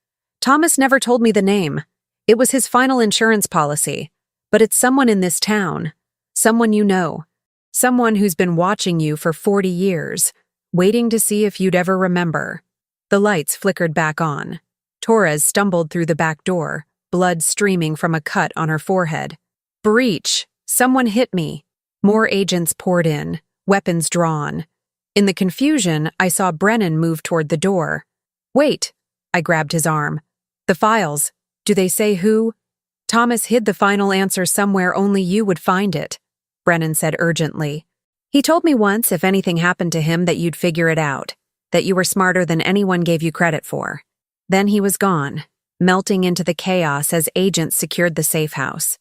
Speaker 1: Thomas never told me the name. It was his final insurance policy. But it's someone in this town. Someone you know. Someone who's been watching you for 40 years, waiting to see if you'd ever remember. The lights flickered back on. Torres stumbled through the back door, blood streaming from a cut on her forehead. Breach! Someone hit me. More agents poured in, weapons drawn. In the confusion, I saw Brennan move toward the door. Wait! I grabbed his arm. The files. Do they say who? Thomas hid the final answer somewhere only you would find it, Brennan said urgently. He told me once if anything happened to him that you'd figure it out, that you were smarter than anyone gave you credit for. Then he was gone, melting into the chaos as agents secured the safe house.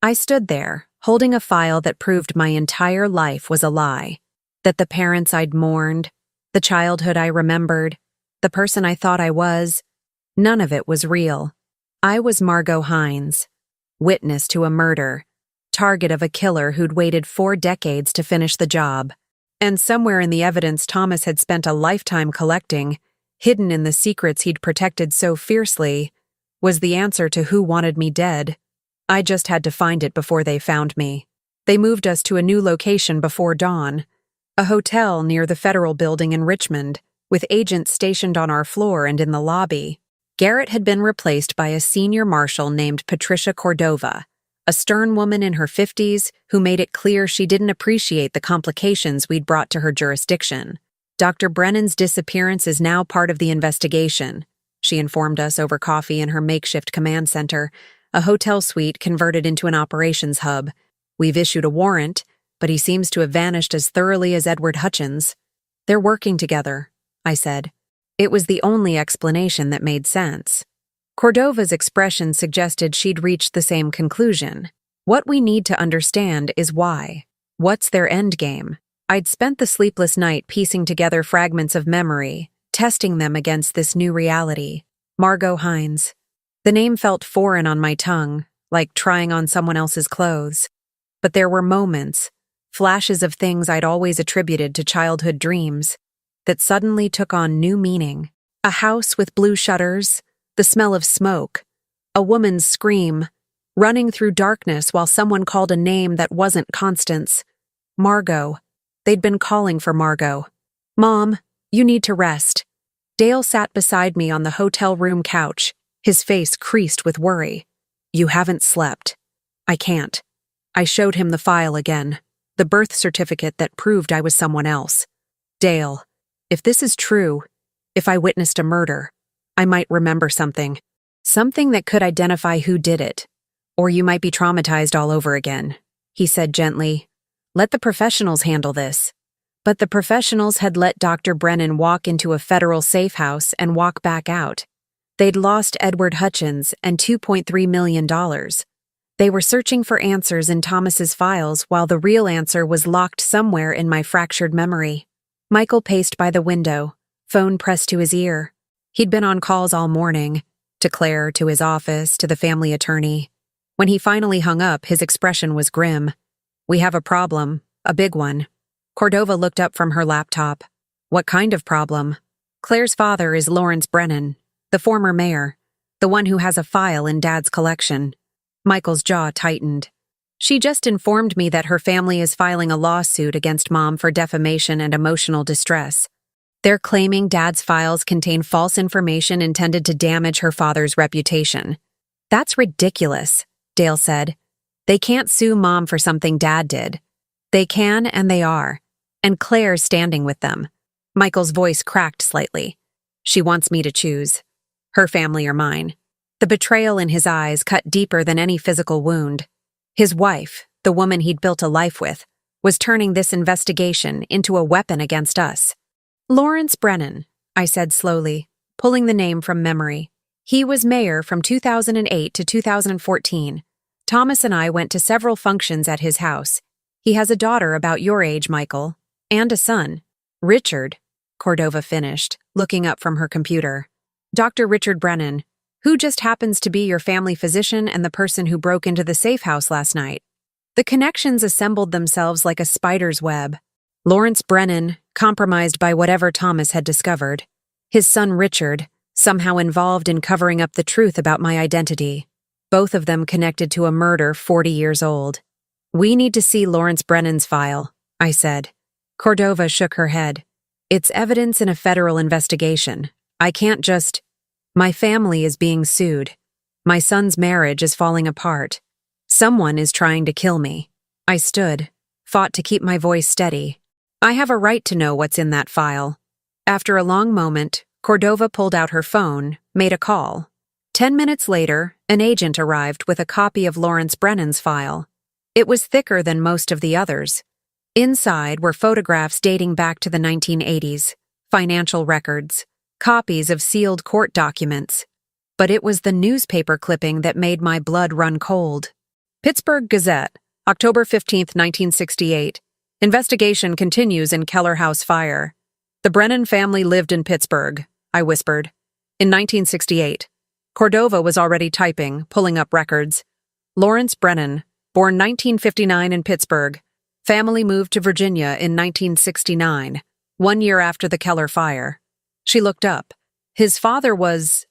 Speaker 1: I stood there, holding a file that proved my entire life was a lie, that the parents I'd mourned, the childhood I remembered, the person I thought I was, none of it was real. I was Margot Hines, witness to a murder, target of a killer who'd waited 4 decades to finish the job. And somewhere in the evidence Thomas had spent a lifetime collecting, hidden in the secrets he'd protected so fiercely, was the answer to who wanted me dead. I just had to find it before they found me. They moved us to a new location before dawn, a hotel near the Federal Building in Richmond, with agents stationed on our floor and in the lobby. Garrett had been replaced by a senior marshal named Patricia Cordova, a stern woman in her 50s who made it clear she didn't appreciate the complications we'd brought to her jurisdiction. Dr. Brennan's disappearance is now part of the investigation, she informed us over coffee in her makeshift command center, a hotel suite converted into an operations hub. We've issued a warrant, but he seems to have vanished as thoroughly as Edward Hutchins. They're working together, I said. It was the only explanation that made sense. Cordova's expression suggested she'd reached the same conclusion. What we need to understand is why. What's their endgame? I'd spent the sleepless night piecing together fragments of memory, testing them against this new reality. Margot Hines. The name felt foreign on my tongue, like trying on someone else's clothes. But there were moments, flashes of things I'd always attributed to childhood dreams, that suddenly took on new meaning. A house with blue shutters, the smell of smoke, a woman's scream, running through darkness while someone called a name that wasn't Constance. Margot. They'd been calling for Margot. Mom, you need to rest. Dale sat beside me on the hotel room couch, his face creased with worry. You haven't slept. I can't. I showed him the file again, the birth certificate that proved I was someone else. Dale, if this is true, if I witnessed a murder, I might remember something. Something that could identify who did it. Or you might be traumatized all over again, he said gently. Let the professionals handle this. But the professionals had let Dr. Brennan walk into a federal safe house and walk back out. They'd lost Edward Hutchins and $2.3 million. They were searching for answers in Thomas's files while the real answer was locked somewhere in my fractured memory. Michael paced by the window, phone pressed to his ear. He'd been on calls all morning, to Claire, to his office, to the family attorney. When he finally hung up, his expression was grim. We have a problem, a big one. Cordova looked up from her laptop. What kind of problem? Claire's father is Lawrence Brennan, the former mayor, the one who has a file in Dad's collection. Michael's jaw tightened. She just informed me that her family is filing a lawsuit against Mom for defamation and emotional distress. They're claiming Dad's files contain false information intended to damage her father's reputation. That's ridiculous, Dale said. They can't sue Mom for something Dad did. They can and they are. And Claire's standing with them. Michael's voice cracked slightly. She wants me to choose. Her family or mine. The betrayal in his eyes cut deeper than any physical wound. His wife, the woman he'd built a life with, was turning this investigation into a weapon against us. Lawrence Brennan, I said slowly, pulling the name from memory. He was mayor from 2008 to 2014. Thomas and I went to several functions at his house. He has a daughter about your age, Michael, and a son. Richard, Cordova finished, looking up from her computer. Dr. Richard Brennan, who just happens to be your family physician and the person who broke into the safe house last night. The connections assembled themselves like a spider's web. Lawrence Brennan, compromised by whatever Thomas had discovered. His son Richard, somehow involved in covering up the truth about my identity. Both of them connected to a murder 40 years old. We need to see Lawrence Brennan's file, I said. Cordova shook her head. It's evidence in a federal investigation. I can't just... My family is being sued. My son's marriage is falling apart. Someone is trying to kill me. I stood, fought to keep my voice steady. I have a right to know what's in that file. After a long moment, Cordova pulled out her phone, made a call. 10 minutes later, an agent arrived with a copy of Lawrence Brennan's file. It was thicker than most of the others. Inside were photographs dating back to the 1980s, financial records, copies of sealed court documents. But it was the newspaper clipping that made my blood run cold. Pittsburgh Gazette, October 15, 1968. Investigation continues in Keller House fire. The Brennan family lived in Pittsburgh, I whispered. In 1968. Cordova was already typing, pulling up records. Lawrence Brennan, born 1959 in Pittsburgh. Family moved to Virginia in 1969, 1 year after the Keller fire. She looked up. His father was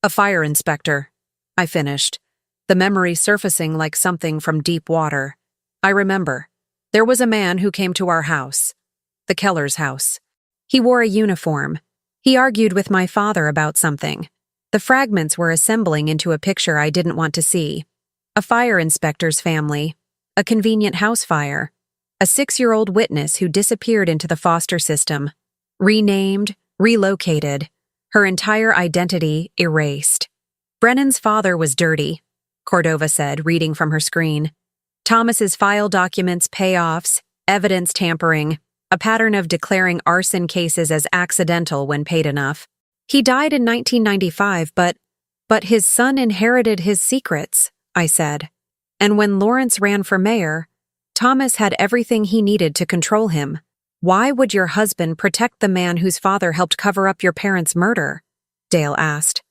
Speaker 1: a fire inspector. I finished, the memory surfacing like something from deep water. I remember. There was a man who came to our house, the Keller's house. He wore a uniform. He argued with my father about something. The fragments were assembling into a picture I didn't want to see. A fire inspector's family, a convenient house fire, a 6-year-old witness who disappeared into the foster system, renamed, relocated, her entire identity erased. Brennan's father was dirty, Cordova said, reading from her screen. Thomas's file documents, payoffs, evidence tampering, a pattern of declaring arson cases as accidental when paid enough. He died in 1995, but his son inherited his secrets, I said. And when Lawrence ran for mayor, Thomas had everything he needed to control him. Why would your husband protect the man whose father helped cover up your parents' murder? Dale asked.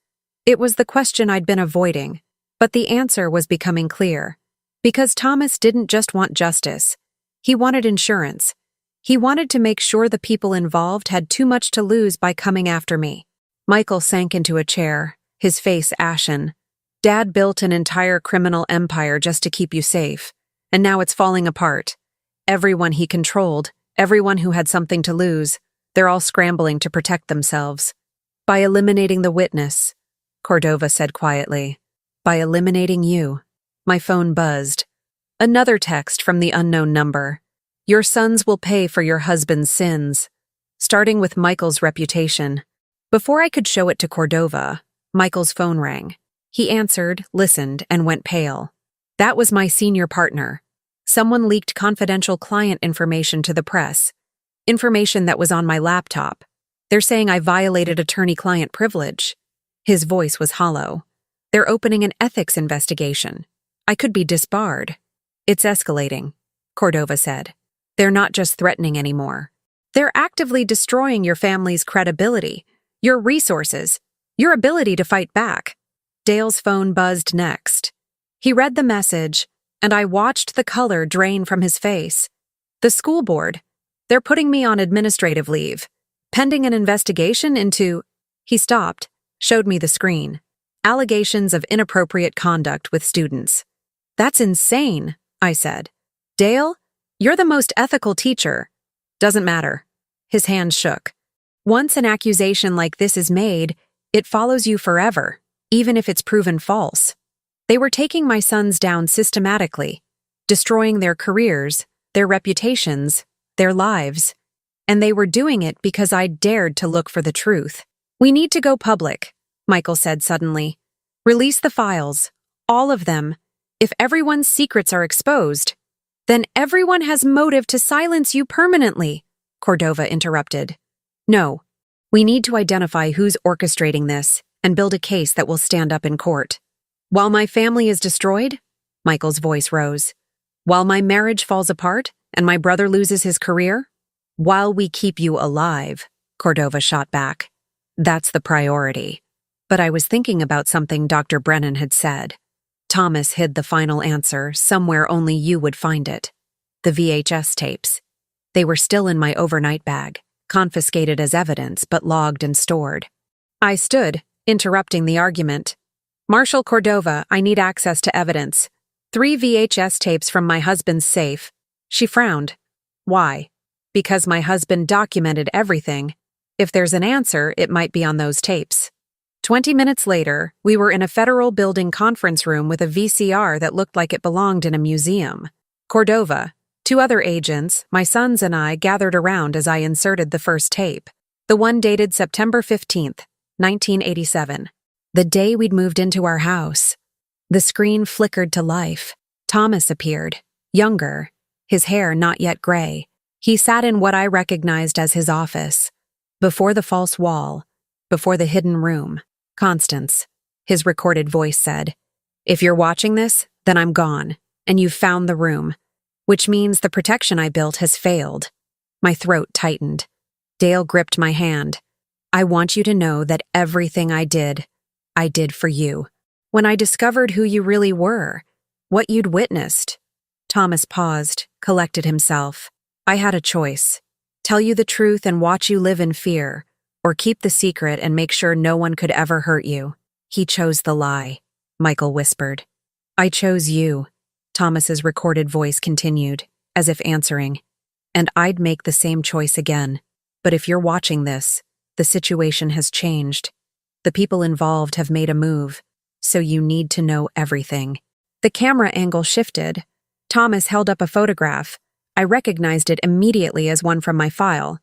Speaker 1: It was the question I'd been avoiding, but the answer was becoming clear. Because Thomas didn't just want justice. He wanted insurance. He wanted to make sure the people involved had too much to lose by coming after me. Michael sank into a chair, his face ashen. Dad built an entire criminal empire just to keep you safe, and now it's falling apart. Everyone he controlled, everyone who had something to lose, they're all scrambling to protect themselves. By eliminating the witness, Cordova said quietly. By eliminating you. My phone buzzed. Another text from the unknown number. Your sons will pay for your husband's sins. Starting with Michael's reputation. Before I could show it to Cordova, Michael's phone rang. He answered, listened, and went pale. That was my senior partner. Someone leaked confidential client information to the press. Information that was on my laptop. They're saying I violated attorney-client privilege. His voice was hollow. They're opening an ethics investigation. I could be disbarred. It's escalating, Cordova said. They're not just threatening anymore. They're actively destroying your family's credibility, your resources, your ability to fight back. Dale's phone buzzed next. He read the message, and I watched the color drain from his face. The school board. They're putting me on administrative leave, pending an investigation into... He stopped, showed me the screen. Allegations of inappropriate conduct with students. That's insane, I said. Dale, you're the most ethical teacher. Doesn't matter. His hand shook. Once an accusation like this is made, it follows you forever, even if it's proven false. They were taking my sons down systematically, destroying their careers, their reputations, their lives. And they were doing it because I dared to look for the truth. We need to go public, Michael said suddenly. Release the files, all of them. If everyone's secrets are exposed, then everyone has motive to silence you permanently, Cordova interrupted. No, we need to identify who's orchestrating this and build a case that will stand up in court. While my family is destroyed, Michael's voice rose. While my marriage falls apart and my brother loses his career, while we keep you alive, Cordova shot back. That's the priority. But I was thinking about something Dr. Brennan had said. Thomas hid the final answer somewhere only you would find it. The VHS tapes. They were still in my overnight bag, confiscated as evidence but logged and stored. I stood, interrupting the argument. Marshal Cordova, I need access to evidence. 3 VHS tapes from my husband's safe. She frowned. Why? Because my husband documented everything. If there's an answer, it might be on those tapes. 20 minutes later, we were in a federal building conference room with a VCR that looked like it belonged in a museum. Cordova, 2 other agents, my sons and I gathered around as I inserted the first tape. The one dated September 15th, 1987. The day we'd moved into our house. The screen flickered to life. Thomas appeared, younger, his hair not yet gray. He sat in what I recognized as his office. Before the false wall, before the hidden room. Constance, his recorded voice said, if you're watching this, then I'm gone, and you've found the room, which means the protection I built has failed. My throat tightened. Dale gripped my hand. I want you to know that everything I did for you. When I discovered who you really were, what you'd witnessed. Thomas paused, collected himself. I had a choice. Tell you the truth and watch you live in fear, or keep the secret and make sure no one could ever hurt you. He chose the lie, Michael whispered. I chose you, Thomas's recorded voice continued, as if answering. And I'd make the same choice again. But if you're watching this, the situation has changed. The people involved have made a move, so you need to know everything. The camera angle shifted. Thomas held up a photograph. I recognized it immediately as one from my file.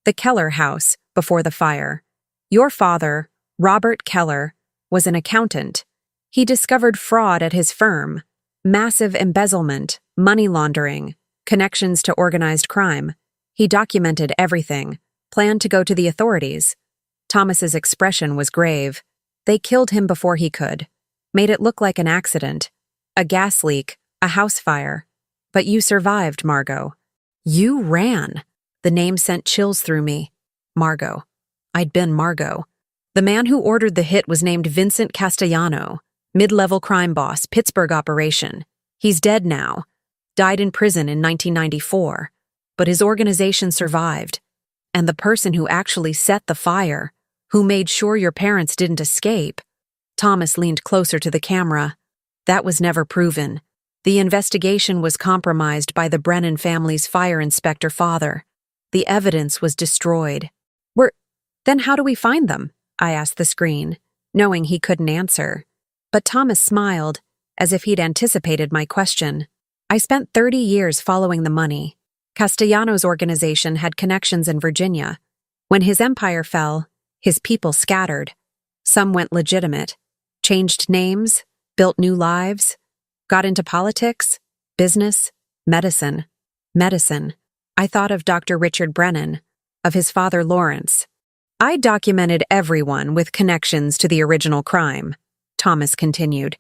Speaker 1: The Keller house, before the fire. Your father, Robert Keller, was an accountant. He discovered fraud at his firm, massive embezzlement, money laundering, connections to organized crime. He documented everything, planned to go to the authorities. Thomas's expression was grave. They killed him before he could, made it look like an accident, a gas leak, a house fire. But you survived, Margot. You ran. The name sent chills through me. Margot. I'd been Margot. The man who ordered the hit was named Vincent Castellano, mid-level crime boss, Pittsburgh operation. He's dead now. Died in prison in 1994. But his organization survived. And the person who actually set the fire, who made sure your parents didn't escape. Thomas leaned closer to the camera. That was never proven. The investigation was compromised by the Brennan family's fire inspector father. The evidence was destroyed. Then how do we find them? I asked the screen, knowing he couldn't answer. But Thomas smiled, as if he'd anticipated my question. I spent 30 years following the money. Castellano's organization had connections in Virginia. When his empire fell, his people scattered. Some went legitimate, changed names, built new lives, got into politics, business, medicine. Medicine. I thought of Dr. Richard Brennan, of his father Lawrence. I documented everyone with connections to the original crime, Thomas continued.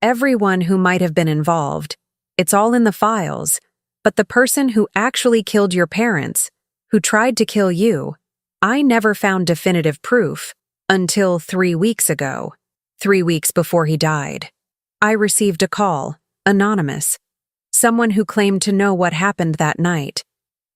Speaker 1: Everyone who might have been involved. It's all in the files. But the person who actually killed your parents, who tried to kill you, I never found definitive proof until 3 weeks ago, 3 weeks before he died. I received a call, anonymous. Someone who claimed to know what happened that night.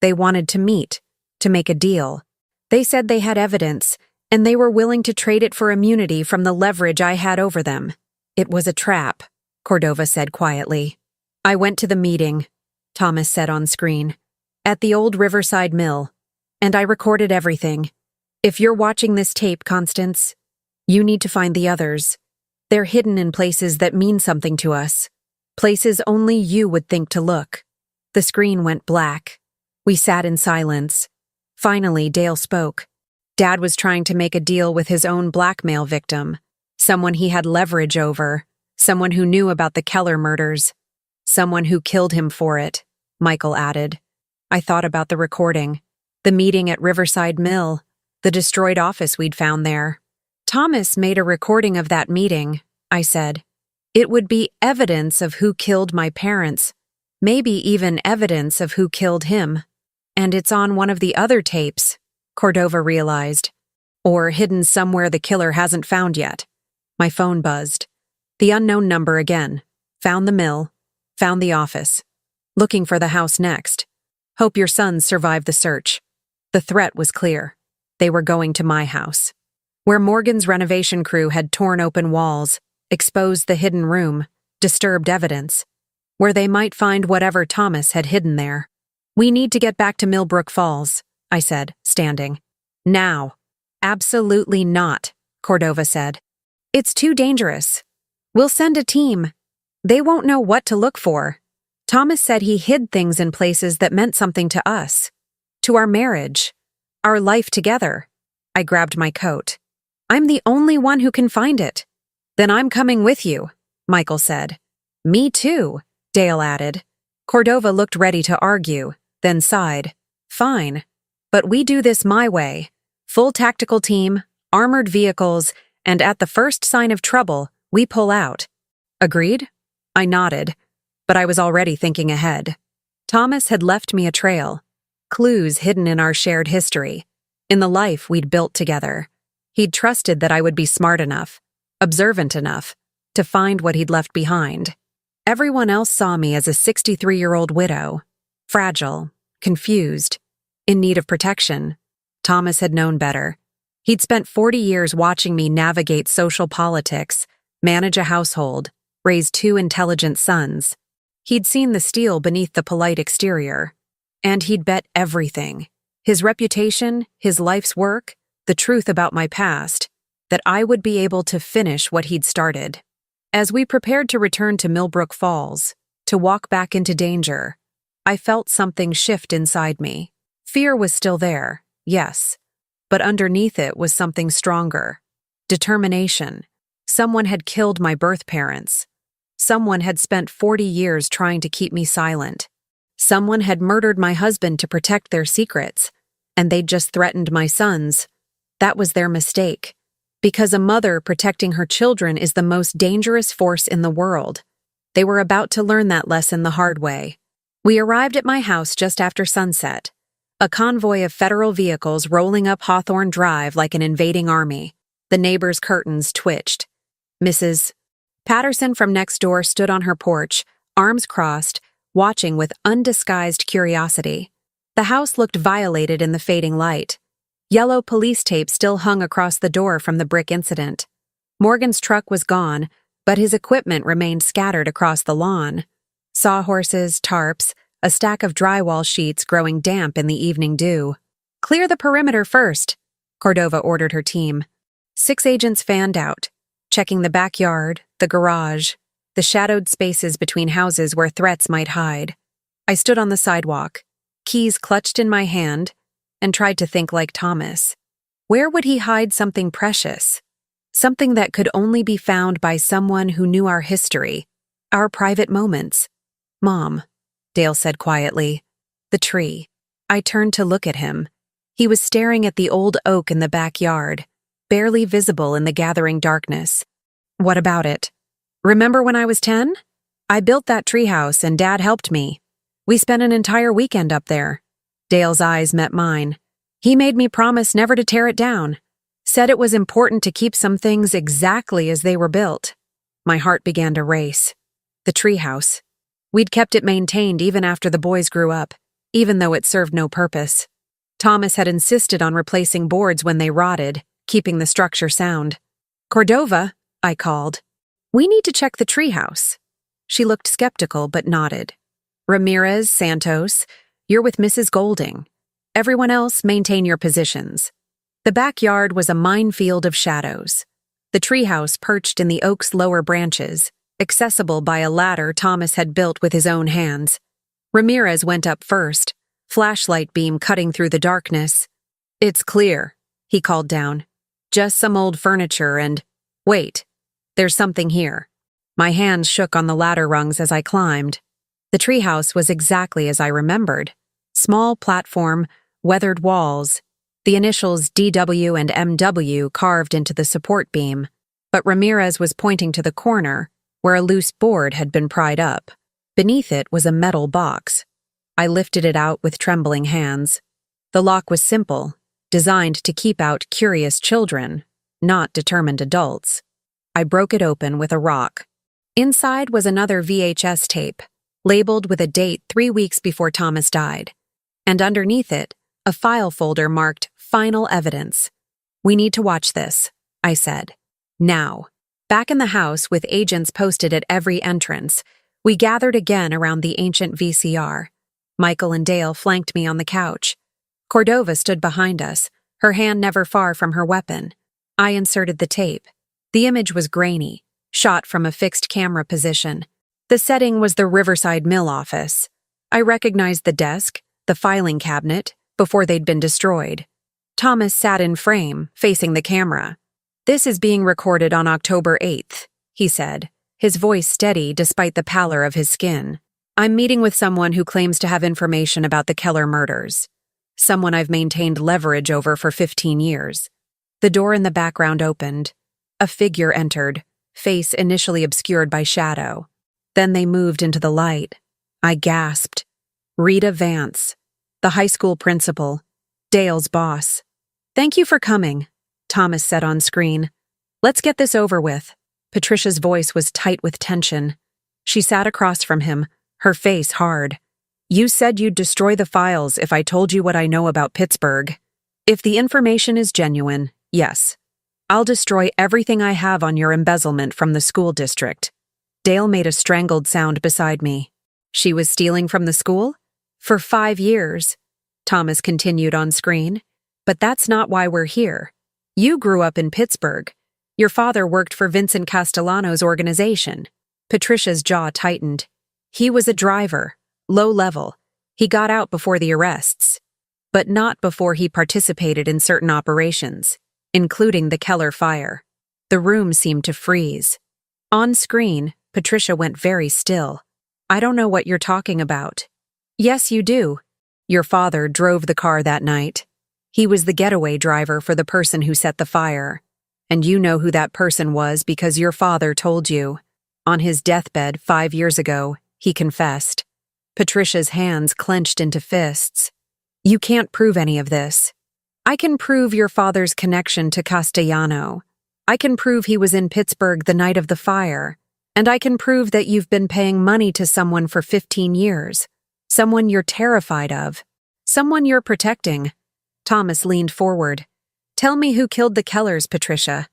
Speaker 1: They wanted to meet, to make a deal. They said they had evidence, and they were willing to trade it for immunity from the leverage I had over them. It was a trap, Cordova said quietly. I went to the meeting, Thomas said on screen, at the old Riverside Mill, and I recorded everything. If you're watching this tape, Constance, you need to find the others. They're hidden in places that mean something to us. Places only you would think to look. The screen went black. We sat in silence. Finally, Dale spoke. Dad was trying to make a deal with his own blackmail victim, someone he had leverage over, someone who knew about the Keller murders, someone who killed him for it, Michael added. I thought about the recording, the meeting at Riverside Mill, the destroyed office we'd found there. Thomas made a recording of that meeting, I said. It would be evidence of who killed my parents, maybe even evidence of who killed him. And it's on one of the other tapes, Cordova realized. Or hidden somewhere the killer hasn't found yet. My phone buzzed. The unknown number again. Found the mill. Found the office. Looking for the house next. Hope your sons survived the search. The threat was clear. They were going to my house. Where Morgan's renovation crew had torn open walls, exposed the hidden room, disturbed evidence. Where they might find whatever Thomas had hidden there. We need to get back to Millbrook Falls, I said, standing. Now. Absolutely not, Cordova said. It's too dangerous. We'll send a team. They won't know what to look for. Thomas said he hid things in places that meant something to us. To our marriage. Our life together. I grabbed my coat. I'm the only one who can find it. Then I'm coming with you, Michael said. Me too, Dale added. Cordova looked ready to argue, then sighed. Fine. But we do this my way. Full tactical team, armored vehicles, and at the first sign of trouble, we pull out. Agreed? I nodded, but I was already thinking ahead. Thomas had left me a trail. Clues hidden in our shared history. In the life we'd built together. He'd trusted that I would be smart enough, observant enough, to find what he'd left behind. Everyone else saw me as a 63-year-old widow. Fragile, confused, in need of protection. Thomas had known better. He'd spent 40 years watching me navigate social politics, manage a household, raise 2 intelligent sons. He'd seen the steel beneath the polite exterior. And he'd bet everything. His reputation, his life's work, the truth about my past, that I would be able to finish what he'd started. As we prepared to return to Millbrook Falls, to walk back into danger, I felt something shift inside me. Fear was still there, yes, but underneath it was something stronger. Determination. Someone had killed my birth parents. Someone had spent 40 years trying to keep me silent. Someone had murdered my husband to protect their secrets, and they'd just threatened my sons. That was their mistake. Because a mother protecting her children is the most dangerous force in the world. They were about to learn that lesson the hard way. We arrived at my house just after sunset. A convoy of federal vehicles rolling up Hawthorne Drive like an invading army. The neighbors' curtains twitched. Mrs. Patterson from next door stood on her porch, arms crossed, watching with undisguised curiosity. The house looked violated in the fading light. Yellow police tape still hung across the door from the brick incident. Morgan's truck was gone, but his equipment remained scattered across the lawn. Sawhorses, tarps, a stack of drywall sheets growing damp in the evening dew. Clear the perimeter first, Cordova ordered her team. 6 agents fanned out, checking the backyard, the garage. the shadowed spaces between houses where threats might hide. I stood on the sidewalk, keys clutched in my hand, and tried to think like Thomas. Where would he hide something precious? Something that could only be found by someone who knew our history, our private moments. "Mom," Dale said quietly. "The tree." I turned to look at him. He was staring at the old oak in the backyard, barely visible in the gathering darkness. "What about it? Remember when I was 10? I built that treehouse and Dad helped me. We spent an entire weekend up there." Dale's eyes met mine. He made me promise never to tear it down. Said it was important to keep some things exactly as they were built. My heart began to race. The treehouse. We'd kept it maintained even after the boys grew up, even though it served no purpose. Thomas had insisted on replacing boards when they rotted, keeping the structure sound. "Cordova," I called. "We need to check the treehouse." She looked skeptical but nodded. "Ramirez, Santos, you're with Mrs. Golding. Everyone else, maintain your positions." The backyard was a minefield of shadows. The treehouse perched in the oak's lower branches, accessible by a ladder Thomas had built with his own hands. Ramirez went up first, flashlight beam cutting through the darkness. "It's clear," he called down. "Just some old furniture and— Wait, there's something here." My hands shook on the ladder rungs as I climbed. The treehouse was exactly as I remembered. Small platform, weathered walls, the initials DW and MW carved into the support beam, but Ramirez was pointing to the corner, where a loose board had been pried up. Beneath it was a metal box. I lifted it out with trembling hands. The lock was simple, designed to keep out curious children, not determined adults. I broke it open with a rock. Inside was another VHS tape, labeled with a date 3 weeks before Thomas died, and underneath it, a file folder marked Final Evidence. "We need to watch this," I said. "Now." Back in the house with agents posted at every entrance, we gathered again around the ancient VCR. Michael and Dale flanked me on the couch. Cordova stood behind us, her hand never far from her weapon. I inserted the tape. The image was grainy, shot from a fixed camera position. The setting was the Riverside Mill office. I recognized the desk, the filing cabinet, before they'd been destroyed. Thomas sat in frame, facing the camera. "This is being recorded on October 8th, he said, his voice steady despite the pallor of his skin. "I'm meeting with someone who claims to have information about the Keller murders. Someone I've maintained leverage over for 15 years. The door in the background opened. A figure entered, face initially obscured by shadow. Then they moved into the light. I gasped. Rita Vance, the high school principal, Dale's boss. "Thank you for coming," Thomas said on screen. "Let's get this over with." Patricia's voice was tight with tension. She sat across from him, her face hard. "You said you'd destroy the files if I told you what I know about Pittsburgh. If the information is genuine, yes. I'll destroy everything I have on your embezzlement from the school district." Dale made a strangled sound beside me. "She was stealing from the school? For 5 years," Thomas continued on screen. "But that's not why we're here. You grew up in Pittsburgh. Your father worked for Vincent Castellano's organization." Patricia's jaw tightened. "He was a driver, low level. He got out before the arrests. But not before he participated in certain operations, including the Keller fire." The room seemed to freeze. On screen, Patricia went very still. "I don't know what you're talking about." "Yes, you do. Your father drove the car that night. He was the getaway driver for the person who set the fire. And you know who that person was because your father told you. On his deathbed 5 years ago, he confessed." Patricia's hands clenched into fists. "You can't prove any of this. I can prove your father's connection to Castellano. I can prove he was in Pittsburgh the night of the fire. And I can prove that you've been paying money to someone for 15 years. Someone you're terrified of. Someone you're protecting." Thomas leaned forward. "Tell me who killed the Kellers, Patricia.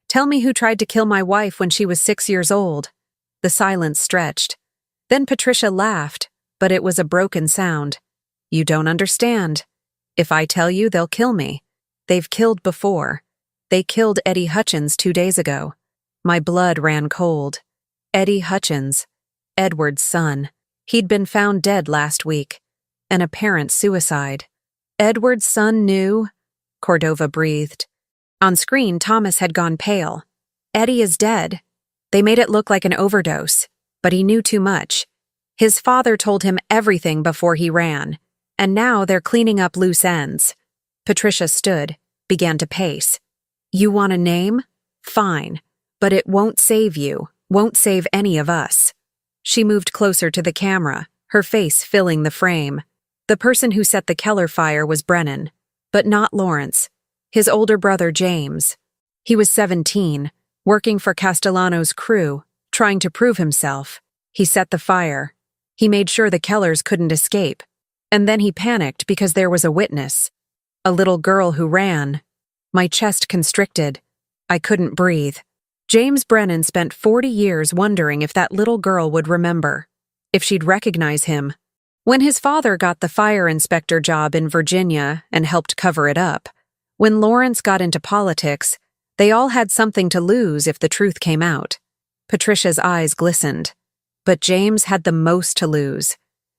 Speaker 1: Tell me who tried to kill my wife when she was 6 years old." The silence stretched. Then Patricia laughed, but it was a broken sound. "You don't understand. If I tell you, they'll kill me. They've killed before. They killed Eddie Hutchins 2 days ago." My blood ran cold. Eddie Hutchins, Edward's son. He'd been found dead last week. An apparent suicide. Edward's son knew? Cordova breathed. On screen, Thomas had gone pale. Eddie is dead. They made it look like an overdose, but he knew too much. His father told him everything before he ran, and now they're cleaning up loose ends. Patricia stood, began to pace. You want a name? Fine, but it won't save you, won't save any of us. She moved closer to the camera, her face filling the frame. The person who set the Keller fire was Brennan, but not Lawrence. His older brother, James. He was 17, working for Castellano's crew, trying to prove himself. He set the fire. He made sure the Kellers couldn't escape. And then he panicked because there was a witness. A little girl who ran. My chest constricted. I couldn't breathe. James Brennan spent 40 years wondering if that little girl would remember, if she'd recognize him. When his father got the fire inspector job in Virginia and helped cover it up, when Lawrence got into politics, they all had something to lose if the truth came out. Patricia's eyes glistened. But James had the most to lose,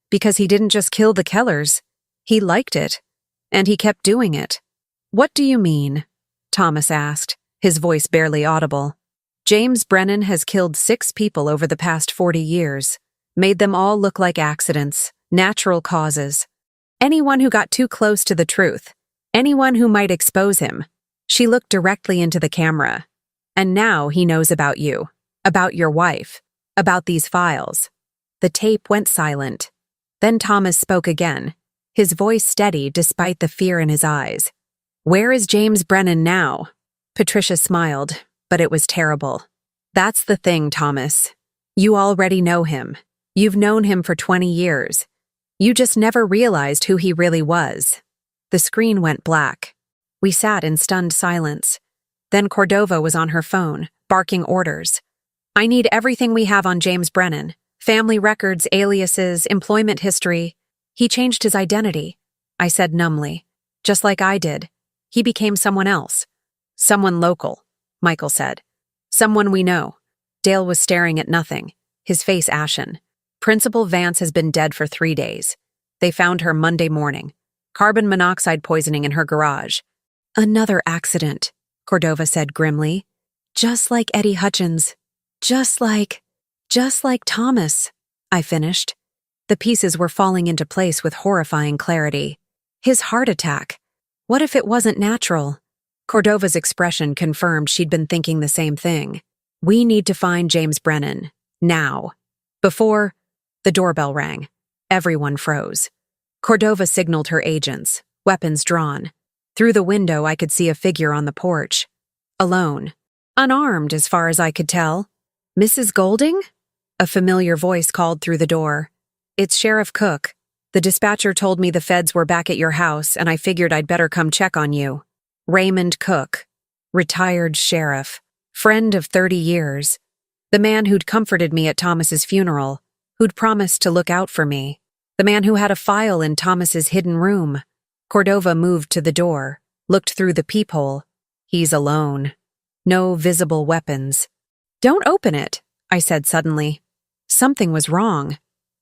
Speaker 1: because he didn't just kill the Kellers. He liked it, and he kept doing it. What do you mean? Thomas asked, his voice barely audible. James Brennan has killed 6 people over the past 40 years, made them all look like accidents, natural causes. Anyone who got too close to the truth, anyone who might expose him. She looked directly into the camera. And now he knows about you, about your wife, about these files. The tape went silent. Then Thomas spoke again, his voice steady despite the fear in his eyes. Where is James Brennan now? Patricia smiled, but it was terrible. That's the thing, Thomas. You already know him. You've known him for 20 years. You just never realized who he really was. The screen went black. We sat in stunned silence. Then Cordova was on her phone, barking orders. I need everything we have on James Brennan. Family records, aliases, employment history. He changed his identity, I said numbly. Just like I did. He became someone else. Someone local, Michael said. Someone we know. Dale was staring at nothing, his face ashen. Principal Vance has been dead for 3 days. They found her Monday morning. Carbon monoxide poisoning in her garage. Another accident, Cordova said grimly. Just like Eddie Hutchins. Just like Thomas, I finished. The pieces were falling into place with horrifying clarity. His heart attack. What if it wasn't natural? Cordova's expression confirmed she'd been thinking the same thing. We need to find James Brennan. Now. Before, the doorbell rang. Everyone froze. Cordova signaled her agents, weapons drawn. Through the window, I could see a figure on the porch. Alone. Unarmed, as far as I could tell. Mrs. Golding? A familiar voice called through the door. It's Sheriff Cook. The dispatcher told me the feds were back at your house, and I figured I'd better come check on you. Raymond Cook. Retired sheriff. Friend of 30 years. The man who'd comforted me at Thomas's funeral. Who'd promised to look out for me. The man who had a file in Thomas's hidden room. Cordova moved to the door, looked through the peephole. He's alone. No visible weapons. Don't open it, I said suddenly. Something was wrong.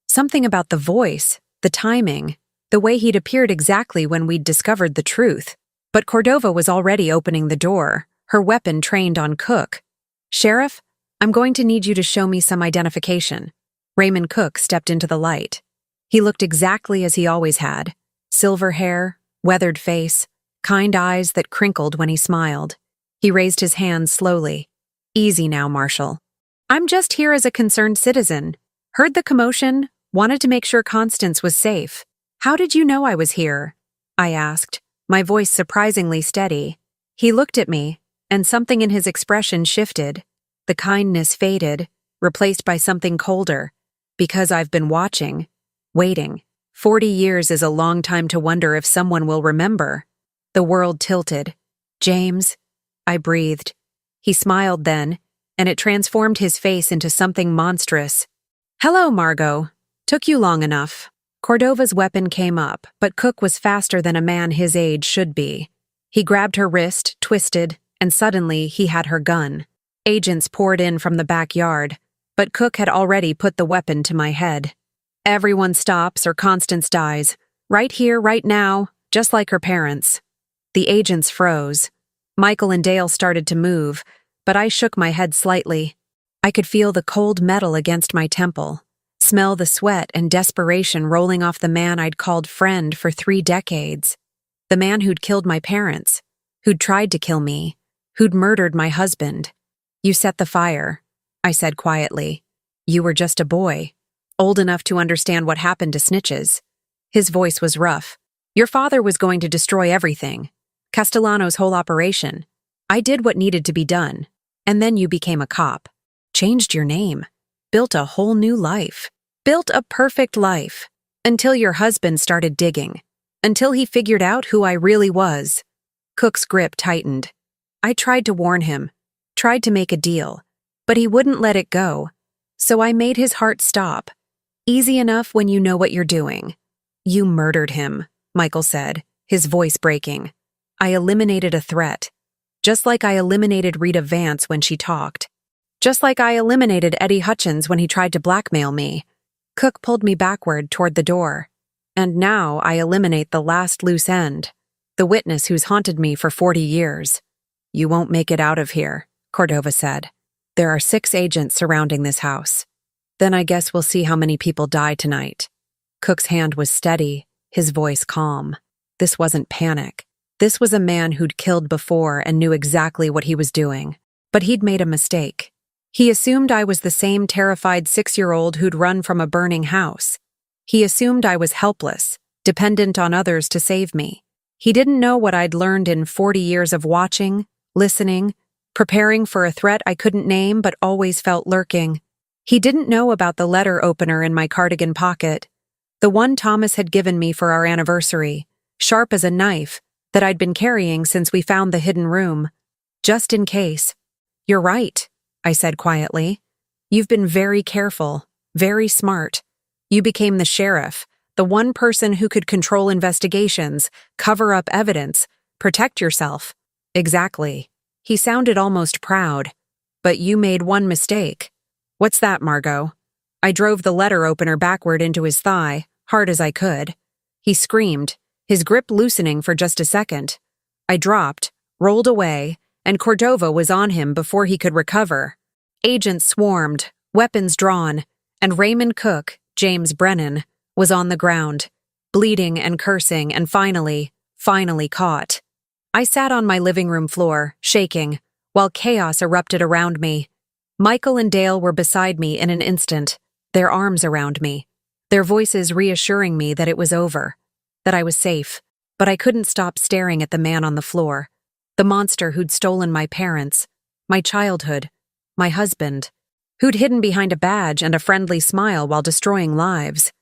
Speaker 1: Something about the voice, the timing, the way he'd appeared exactly when we'd discovered the truth. But Cordova was already opening the door, her weapon trained on Cook. Sheriff, I'm going to need you to show me some identification. Raymond Cook stepped into the light. He looked exactly as he always had. Silver hair, weathered face, kind eyes that crinkled when he smiled. He raised his hand slowly. Easy now, Marshal. I'm just here as a concerned citizen. Heard the commotion, wanted to make sure Constance was safe. How did you know I was here? I asked, my voice surprisingly steady. He looked at me, and something in his expression shifted. The kindness faded, replaced by something colder. Because I've been watching, waiting. 40 years is a long time to wonder if someone will remember. The world tilted. James, I breathed. He smiled then, and it transformed his face into something monstrous. Hello, Margot. Took you long enough. Cordova's weapon came up, but Cook was faster than a man his age should be. He grabbed her wrist, twisted, and suddenly he had her gun. Agents poured in from the backyard, but Cook had already put the weapon to my head. Everyone stops or Constance dies. Right here, right now, just like her parents. The agents froze. Michael and Dale started to move, but I shook my head slightly. I could feel the cold metal against my temple, smell the sweat and desperation rolling off the man I'd called friend for 3 decades. The man who'd killed my parents, who'd tried to kill me, who'd murdered my husband. You set the fire, I said quietly. You were just a boy, old enough to understand what happened to snitches. His voice was rough. Your father was going to destroy everything. Castellano's whole operation. I did what needed to be done. And then you became a cop. Changed your name. Built a whole new life. Built a perfect life. Until your husband started digging. Until he figured out who I really was. Cook's grip tightened. I tried to warn him. Tried to make a deal. But he wouldn't let it go. So I made his heart stop. Easy enough when you know what you're doing. You murdered him, Michael said, his voice breaking. I eliminated a threat. Just like I eliminated Rita Vance when she talked. Just like I eliminated Eddie Hutchins when he tried to blackmail me. Cook pulled me backward toward the door. And now I eliminate the last loose end. The witness who's haunted me for 40 years. You won't make it out of here, Cordova said. There are 6 agents surrounding this house. Then I guess we'll see how many people die tonight. Cook's hand was steady, his voice calm. This wasn't panic. This was a man who'd killed before and knew exactly what he was doing. But he'd made a mistake. He assumed I was the same terrified 6-year-old who'd run from a burning house. He assumed I was helpless, dependent on others to save me. He didn't know what I'd learned in 40 years of watching, listening, preparing for a threat I couldn't name but always felt lurking. He didn't know about the letter opener in my cardigan pocket, the one Thomas had given me for our anniversary, sharp as a knife, that I'd been carrying since we found the hidden room. Just in case. You're right, I said quietly. You've been very careful, very smart. You became the sheriff, the one person who could control investigations, cover up evidence, protect yourself. Exactly. He sounded almost proud. But you made one mistake. What's that, Margot? I drove the letter opener backward into his thigh, hard as I could. He screamed, his grip loosening for just a second. I dropped, rolled away, and Cordova was on him before he could recover. Agents swarmed, weapons drawn, and Raymond Cook, James Brennan, was on the ground, bleeding and cursing and finally caught. I sat on my living room floor, shaking, while chaos erupted around me. Michael and Dale were beside me in an instant, their arms around me, their voices reassuring me that it was over, that I was safe, but I couldn't stop staring at the man on the floor, the monster who'd stolen my parents, my childhood, my husband, who'd hidden behind a badge and a friendly smile while destroying lives.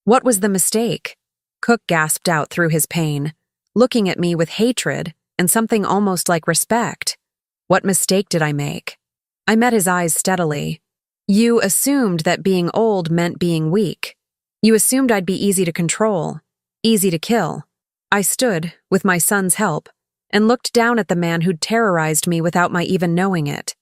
Speaker 1: What was the mistake? Cook gasped out through his pain, looking at me with hatred and something almost like respect. What mistake did I make? I met his eyes steadily. You assumed that being old meant being weak. You assumed I'd be easy to control, easy to kill. I stood, with my son's help, and looked down at the man who'd terrorized me without my even knowing it.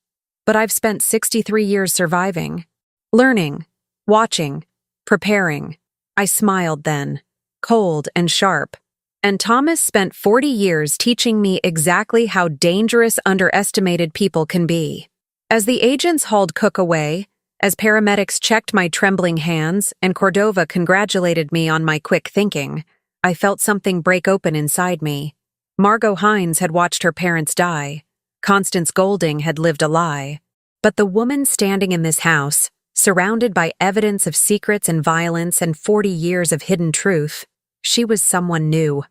Speaker 1: But I've spent 63 years surviving, learning, watching, preparing. I smiled then, cold and sharp. And Thomas spent 40 years teaching me exactly how dangerous underestimated people can be. As the agents hauled Cook away, as paramedics checked my trembling hands and Cordova congratulated me on my quick thinking, I felt something break open inside me. Margot Hines had watched her parents die. Constance Golding had lived a lie. But the woman standing in this house, surrounded by evidence of secrets and violence and 40 years of hidden truth, she was someone new.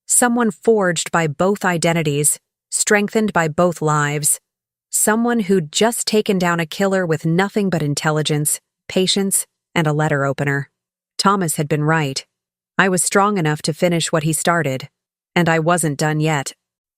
Speaker 1: Someone forged by both identities, strengthened by both lives. Someone who'd just taken down a killer with nothing but intelligence, patience, and a letter opener. Thomas had been right. I was strong enough to finish what he started, and I wasn't done yet.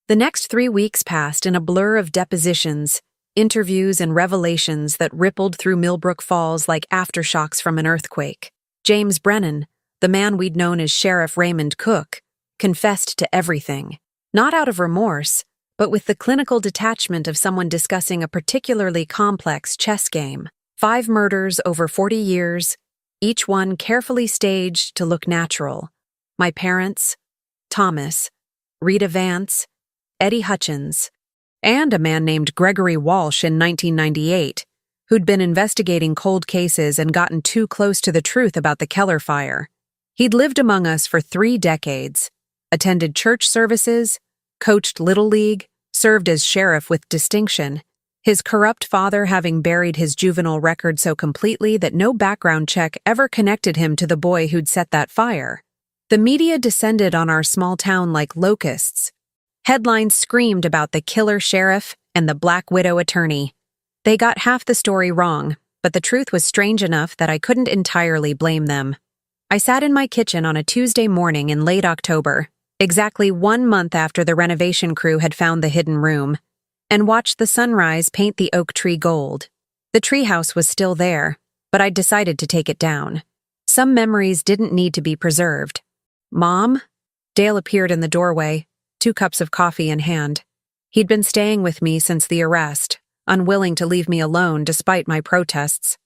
Speaker 1: The next 3 weeks passed in a blur of depositions, interviews, and revelations that rippled through Millbrook Falls like aftershocks from an earthquake. James Brennan, the man we'd known as Sheriff Raymond Cook, confessed to everything, not out of remorse, but with the clinical detachment of someone discussing a particularly complex chess game. 5 murders over 40 years, each one carefully staged to look natural. My parents, Thomas, Rita Vance, Eddie Hutchins, and a man named Gregory Walsh in 1998, who'd been investigating cold cases and gotten too close to the truth about the Keller fire. He'd lived among us for 3 decades, attended church services, coached Little League, served as sheriff with distinction, his corrupt father having buried his juvenile record so completely that no background check ever connected him to the boy who'd set that fire. The media descended on our small town like locusts. Headlines screamed about the killer sheriff and the Black Widow attorney. They got half the story wrong, but the truth was strange enough that I couldn't entirely blame them. I sat in my kitchen on a Tuesday morning in late October, exactly 1 month after the renovation crew had found the hidden room, and watched the sunrise paint the oak tree gold. The treehouse was still there, but I'd decided to take it down. Some memories didn't need to be preserved. "Mom?" Dale appeared in the doorway, 2 cups of coffee in hand. He'd been staying with me since the arrest, unwilling to leave me alone despite my protests.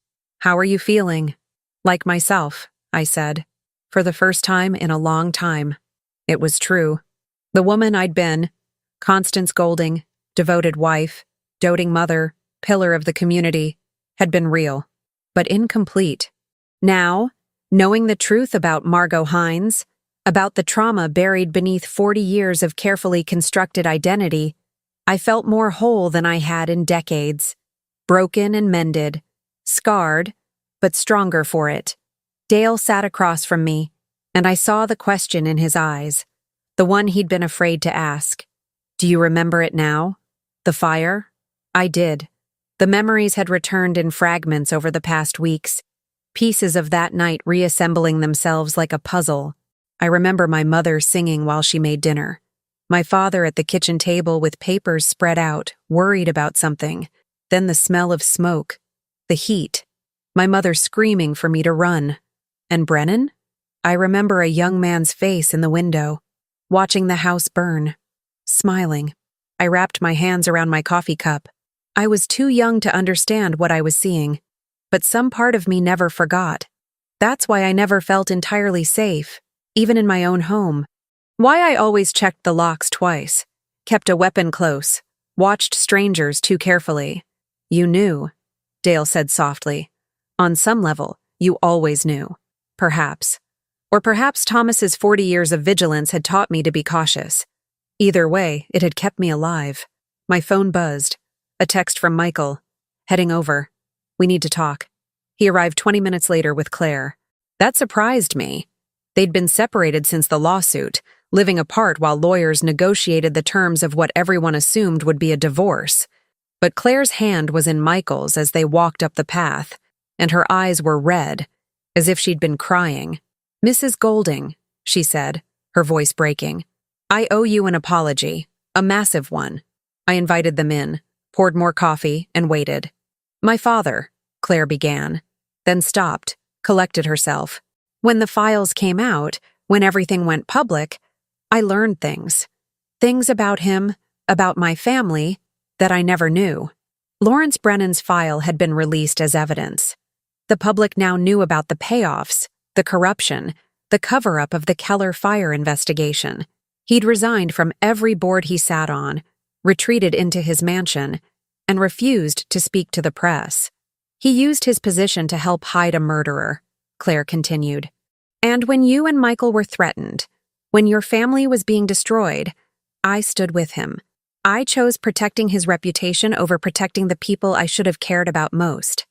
Speaker 1: "How are you feeling?" "Like myself," I said, for the first time in a long time. It was true. The woman I'd been, Constance Golding, devoted wife, doting mother, pillar of the community, had been real, but incomplete. Now, knowing the truth about Margot Hines, about the trauma buried beneath 40 years of carefully constructed identity, I felt more whole than I had in decades. Broken and mended, scarred, but stronger for it. Dale sat across from me, and I saw the question in his eyes, the one he'd been afraid to ask. "Do you remember it now? The fire?" I did. The memories had returned in fragments over the past weeks, pieces of that night reassembling themselves like a puzzle. I remember my mother singing while she made dinner, my father at the kitchen table with papers spread out, worried about something, then the smell of smoke, the heat, my mother screaming for me to run. And Brennan? I remember a young man's face in the window, watching the house burn, smiling. I wrapped my hands around my coffee cup. I was too young to understand what I was seeing, but some part of me never forgot. That's why I never felt entirely safe, even in my own home. Why I always checked the locks twice, kept a weapon close, watched strangers too carefully. "You knew," Dale said softly. "On some level, you always knew. Perhaps. Or perhaps Thomas's 40 years of vigilance had taught me to be cautious. Either way, it had kept me alive." My phone buzzed. A text from Michael. "Heading over. We need to talk." He arrived 20 minutes later with Claire. That surprised me. They'd been separated since the lawsuit, living apart while lawyers negotiated the terms of what everyone assumed would be a divorce. But Claire's hand was in Michael's as they walked up the path, and her eyes were red, as if she'd been crying. "Mrs. Golding," she said, her voice breaking, "I owe you an apology, a massive one." I invited them in, poured more coffee, and waited. "My father," Claire began, then stopped, collected herself. "When the files came out, when everything went public, I learned things. Things about him, about my family, that I never knew." Lawrence Brennan's file had been released as evidence. The public now knew about the payoffs, the corruption, the cover-up of the Keller fire investigation. He'd resigned from every board he sat on, retreated into his mansion, and refused to speak to the press. "He used his position to help hide a murderer," Claire continued. "And when you and Michael were threatened, when your family was being destroyed, I stood with him. I chose protecting his reputation over protecting the people I should have cared about most."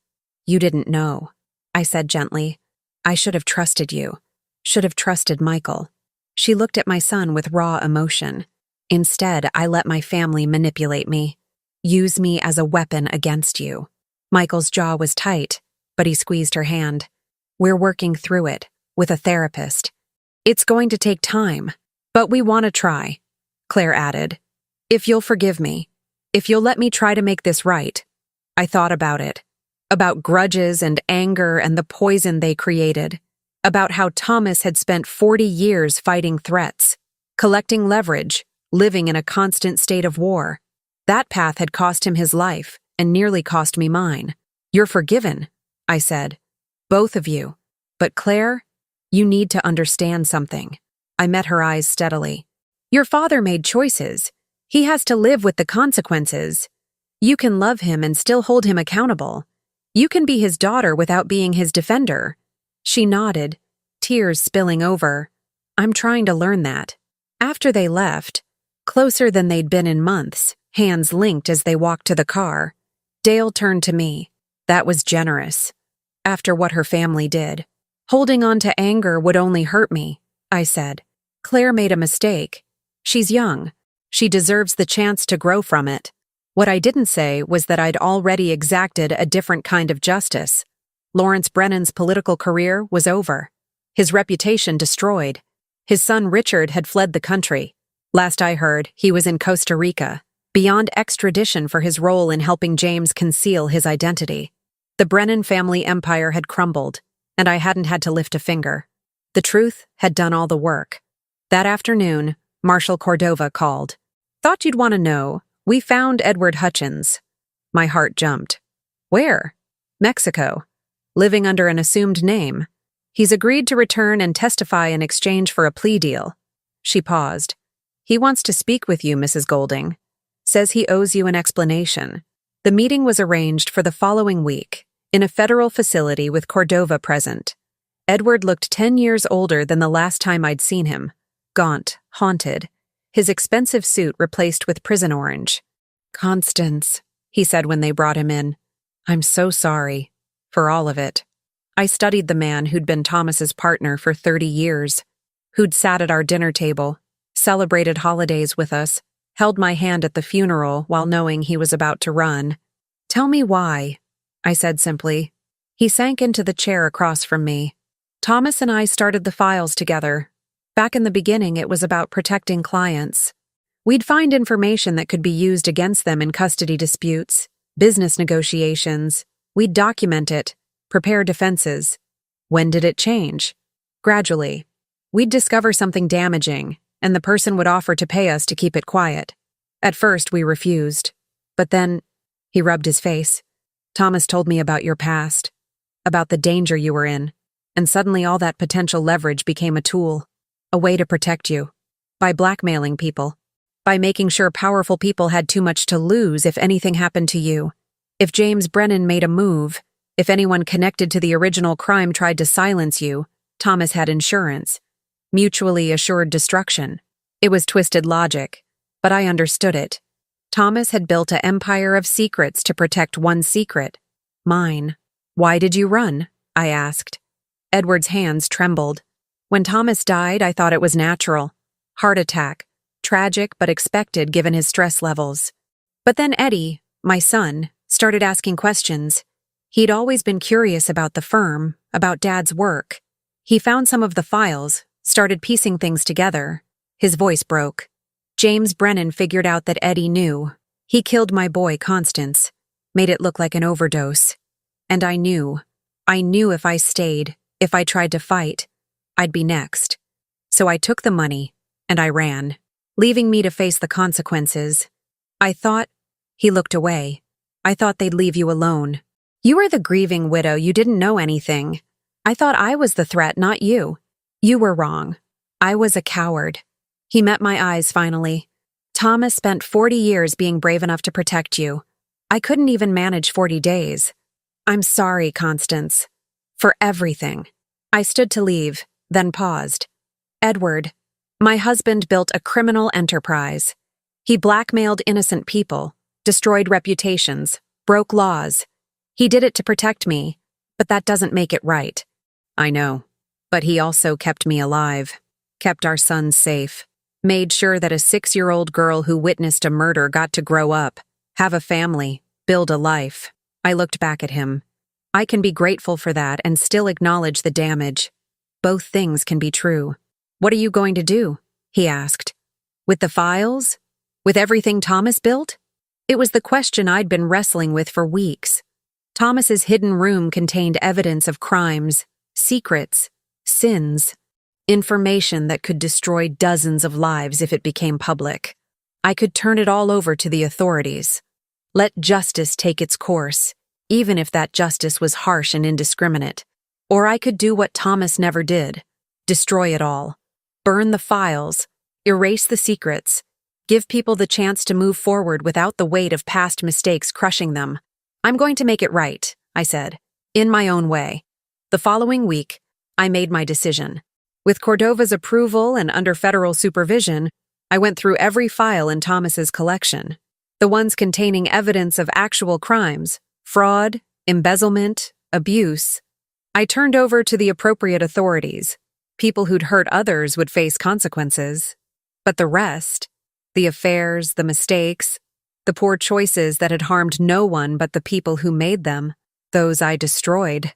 Speaker 1: "You didn't know," I said gently. "I should have trusted you. Should have trusted Michael." She looked at my son with raw emotion. "Instead, I let my family manipulate me, use me as a weapon against you." Michael's jaw was tight, but he squeezed her hand. "We're working through it, with a therapist. It's going to take time, but we want to try," Claire added. "If you'll forgive me, if you'll let me try to make this right." I thought about it, about grudges and anger and the poison they created, about how Thomas had spent 40 years fighting threats, collecting leverage, living in a constant state of war. That path had cost him his life and nearly cost me mine. "You're forgiven," I said. Both of you. But Claire, you need to understand something. I met her eyes steadily. Your father made choices. He has to live with the consequences. You can love him and still hold him accountable. You can be his daughter without being his defender. She nodded, tears spilling over. I'm trying to learn that. After they left, closer than they'd been in months, hands linked as they walked to the car, Dale turned to me. That was generous. After what her family did. Holding on to anger would only hurt me, I said. Claire made a mistake. She's young. She deserves the chance to grow from it. What I didn't say was that I'd already exacted a different kind of justice. Lawrence Brennan's political career was over. His reputation destroyed. His son Richard had fled the country. Last I heard, he was in Costa Rica, beyond extradition for his role in helping James conceal his identity. The Brennan family empire had crumbled, and I hadn't had to lift a finger. The truth had done all the work. That afternoon, Marshal Cordova called. Thought you'd want to know. We found Edward Hutchins. My heart jumped. Where? Mexico. Living under an assumed name. He's agreed to return and testify in exchange for a plea deal. She paused. He wants to speak with you, Mrs. Golding. Says he owes you an explanation. The meeting was arranged for the following week, in a federal facility with Cordova present. Edward looked 10 years older than the last time I'd seen him. Gaunt, haunted. His expensive suit replaced with prison orange. Constance, he said when they brought him in. I'm so sorry. For all of it. I studied the man who'd been Thomas's partner for 30 years, who'd sat at our dinner table, celebrated holidays with us, held my hand at the funeral while knowing he was about to run. Tell me why, I said simply. He sank into the chair across from me. Thomas and I started the files together. Back in the beginning, it was about protecting clients. We'd find information that could be used against them in custody disputes, business negotiations. We'd document it, prepare defenses. When did it change? Gradually. We'd discover something damaging, and the person would offer to pay us to keep it quiet. At first, we refused. But then, he rubbed his face. Thomas told me about your past, about the danger you were in, and suddenly all that potential leverage became a tool. A way to protect you. By blackmailing people. By making sure powerful people had too much to lose if anything happened to you. If James Brennan made a move, if anyone connected to the original crime tried to silence you, Thomas had insurance. Mutually assured destruction. It was twisted logic, but I understood it. Thomas had built an empire of secrets to protect one secret. Mine. Why did you run? I asked. Edward's hands trembled. When Thomas died, I thought it was natural. Heart attack. Tragic but expected given his stress levels. But then Eddie, my son, started asking questions. He'd always been curious about the firm, about Dad's work. He found some of the files, started piecing things together. His voice broke. James Brennan figured out that Eddie knew. He killed my boy, Constance. Made it look like an overdose. And I knew. I knew if I stayed, if I tried to fight, I'd be next. So I took the money, and I ran, leaving me to face the consequences. I thought, he looked away. I thought they'd leave you alone. You were the grieving widow, you didn't know anything. I thought I was the threat, not you. You were wrong. I was a coward. He met my eyes finally. Thomas spent 40 years being brave enough to protect you. I couldn't even manage 40 days. I'm sorry, Constance. For everything. I stood to leave. Then paused. Edward, my husband built a criminal enterprise. He blackmailed innocent people, destroyed reputations, broke laws. He did it to protect me, but that doesn't make it right. I know, but he also kept me alive, kept our sons safe, made sure that a 6-year-old girl who witnessed a murder got to grow up, have a family, build a life. I looked back at him. I can be grateful for that and still acknowledge the damage. Both things can be true. What are you going to do? He asked. With the files? With everything Thomas built? It was the question I'd been wrestling with for weeks. Thomas's hidden room contained evidence of crimes, secrets, sins, information that could destroy dozens of lives if it became public. I could turn it all over to the authorities. Let justice take its course, even if that justice was harsh and indiscriminate. Or I could do what Thomas never did: destroy it all. Burn the files, erase the secrets, give people the chance to move forward without the weight of past mistakes crushing them. I'm going to make it right, I said, in my own way. The following week, I made my decision. With Cordova's approval and under federal supervision, I went through every file in Thomas's collection, the ones containing evidence of actual crimes, fraud, embezzlement, abuse. I turned over to the appropriate authorities. People who'd hurt others would face consequences. But the rest, the affairs, the mistakes, the poor choices that had harmed no one but the people who made them, those I destroyed,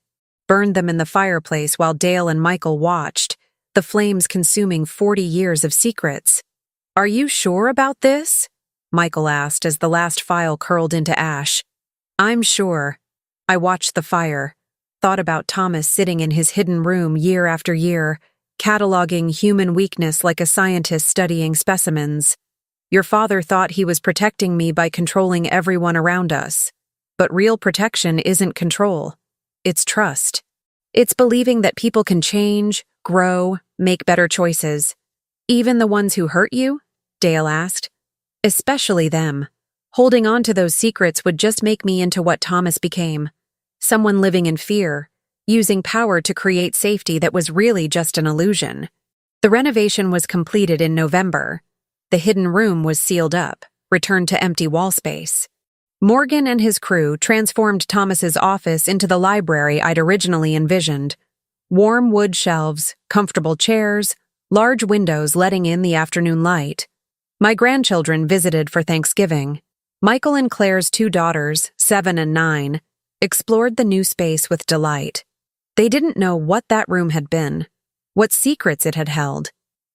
Speaker 1: burned them in the fireplace while Dale and Michael watched, the flames consuming 40 years of secrets. "Are you sure about this?" Michael asked as the last file curled into ash. "I'm sure." I watched the fire, thought about Thomas sitting in his hidden room year after year, cataloging human weakness like a scientist studying specimens. "Your father thought he was protecting me by controlling everyone around us. But real protection isn't control. It's trust. It's believing that people can change, grow, make better choices. Even the ones who hurt you?" Dale asked. "Especially them. Holding on to those secrets would just make me into what Thomas became. Someone living in fear, using power to create safety that was really just an illusion." The renovation was completed in November. The hidden room was sealed up, returned to empty wall space. Morgan and his crew transformed Thomas's office into the library I'd originally envisioned. Warm wood shelves, comfortable chairs, large windows letting in the afternoon light. My grandchildren visited for Thanksgiving. Michael and Claire's 2 daughters, 7 and 9, explored the new space with delight. They didn't know what that room had been, what secrets it had held.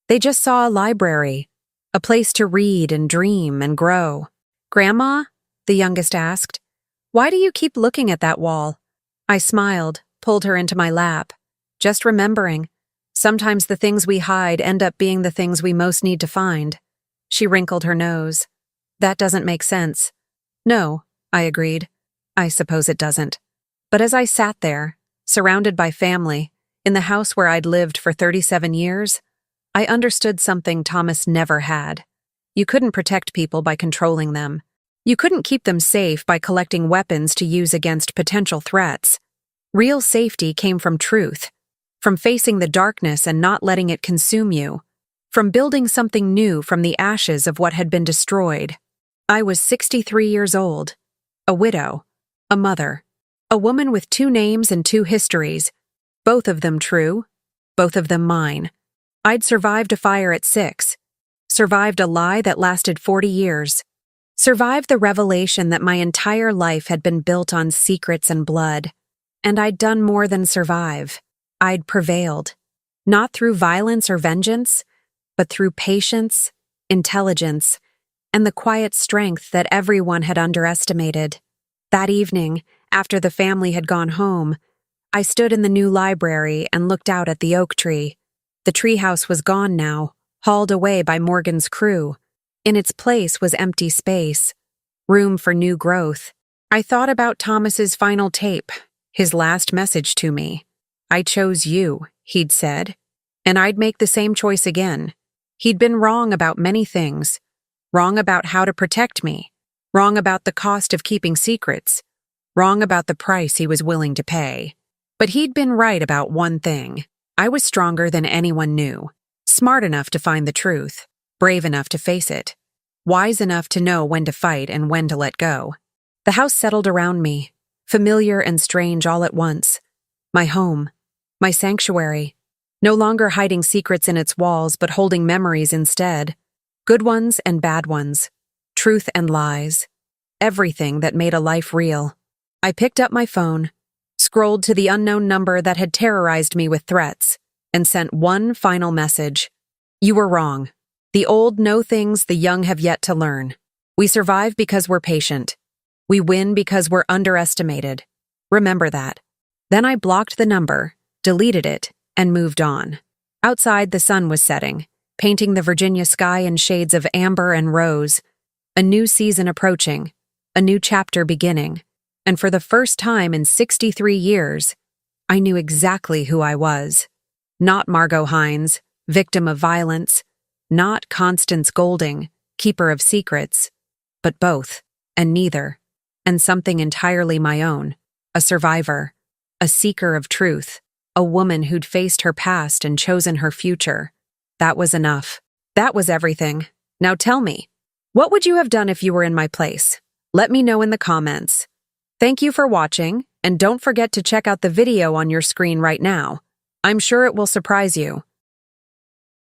Speaker 1: They just saw a library, a place to read and dream and grow. "Grandma?" the youngest asked. "Why do you keep looking at that wall?" I smiled, pulled her into my lap. "Just remembering. Sometimes the things we hide end up being the things we most need to find." She wrinkled her nose. "That doesn't make sense." "No," I agreed. "I suppose it doesn't." But as I sat there, surrounded by family, in the house where I'd lived for 37 years, I understood something Thomas never had. You couldn't protect people by controlling them. You couldn't keep them safe by collecting weapons to use against potential threats. Real safety came from truth, from facing the darkness and not letting it consume you, from building something new from the ashes of what had been destroyed. I was 63 years old, a widow, a mother, a woman with 2 names and 2 histories, both of them true, both of them mine. I'd survived a fire at 6, survived a lie that lasted 40 years, survived the revelation that my entire life had been built on secrets and blood. And I'd done more than survive. I'd prevailed, not through violence or vengeance, but through patience, intelligence, and the quiet strength that everyone had underestimated. That evening, after the family had gone home, I stood in the new library and looked out at the oak tree. The treehouse was gone now, hauled away by Morgan's crew. In its place was empty space, room for new growth. I thought about Thomas's final tape, his last message to me. "I chose you," he'd said, "and I'd make the same choice again." He'd been wrong about many things, wrong about how to protect me, wrong about the cost of keeping secrets, wrong about the price he was willing to pay. But he'd been right about one thing. I was stronger than anyone knew, smart enough to find the truth, brave enough to face it, wise enough to know when to fight and when to let go. The house settled around me, familiar and strange all at once. My home, my sanctuary, no longer hiding secrets in its walls but holding memories instead. Good ones and bad ones, truth and lies, everything that made a life real. I picked up my phone, scrolled to the unknown number that had terrorized me with threats, and sent one final message. "You were wrong. The old know things the young have yet to learn. We survive because we're patient. We win because we're underestimated. Remember that." Then I blocked the number, deleted it, and moved on. Outside, the sun was setting, painting the Virginia sky in shades of amber and rose. A new season approaching, a new chapter beginning. And for the first time in 63 years, I knew exactly who I was. Not Margot Hines, victim of violence, not Constance Golding, keeper of secrets, but both, and neither, and something entirely my own, a survivor, a seeker of truth, a woman who'd faced her past and chosen her future. That was enough. That was everything. Now tell me, what would you have done if you were in my place? Let me know in the comments. Thank you for watching, and don't forget to check out the video on your screen right now. I'm sure it will surprise you.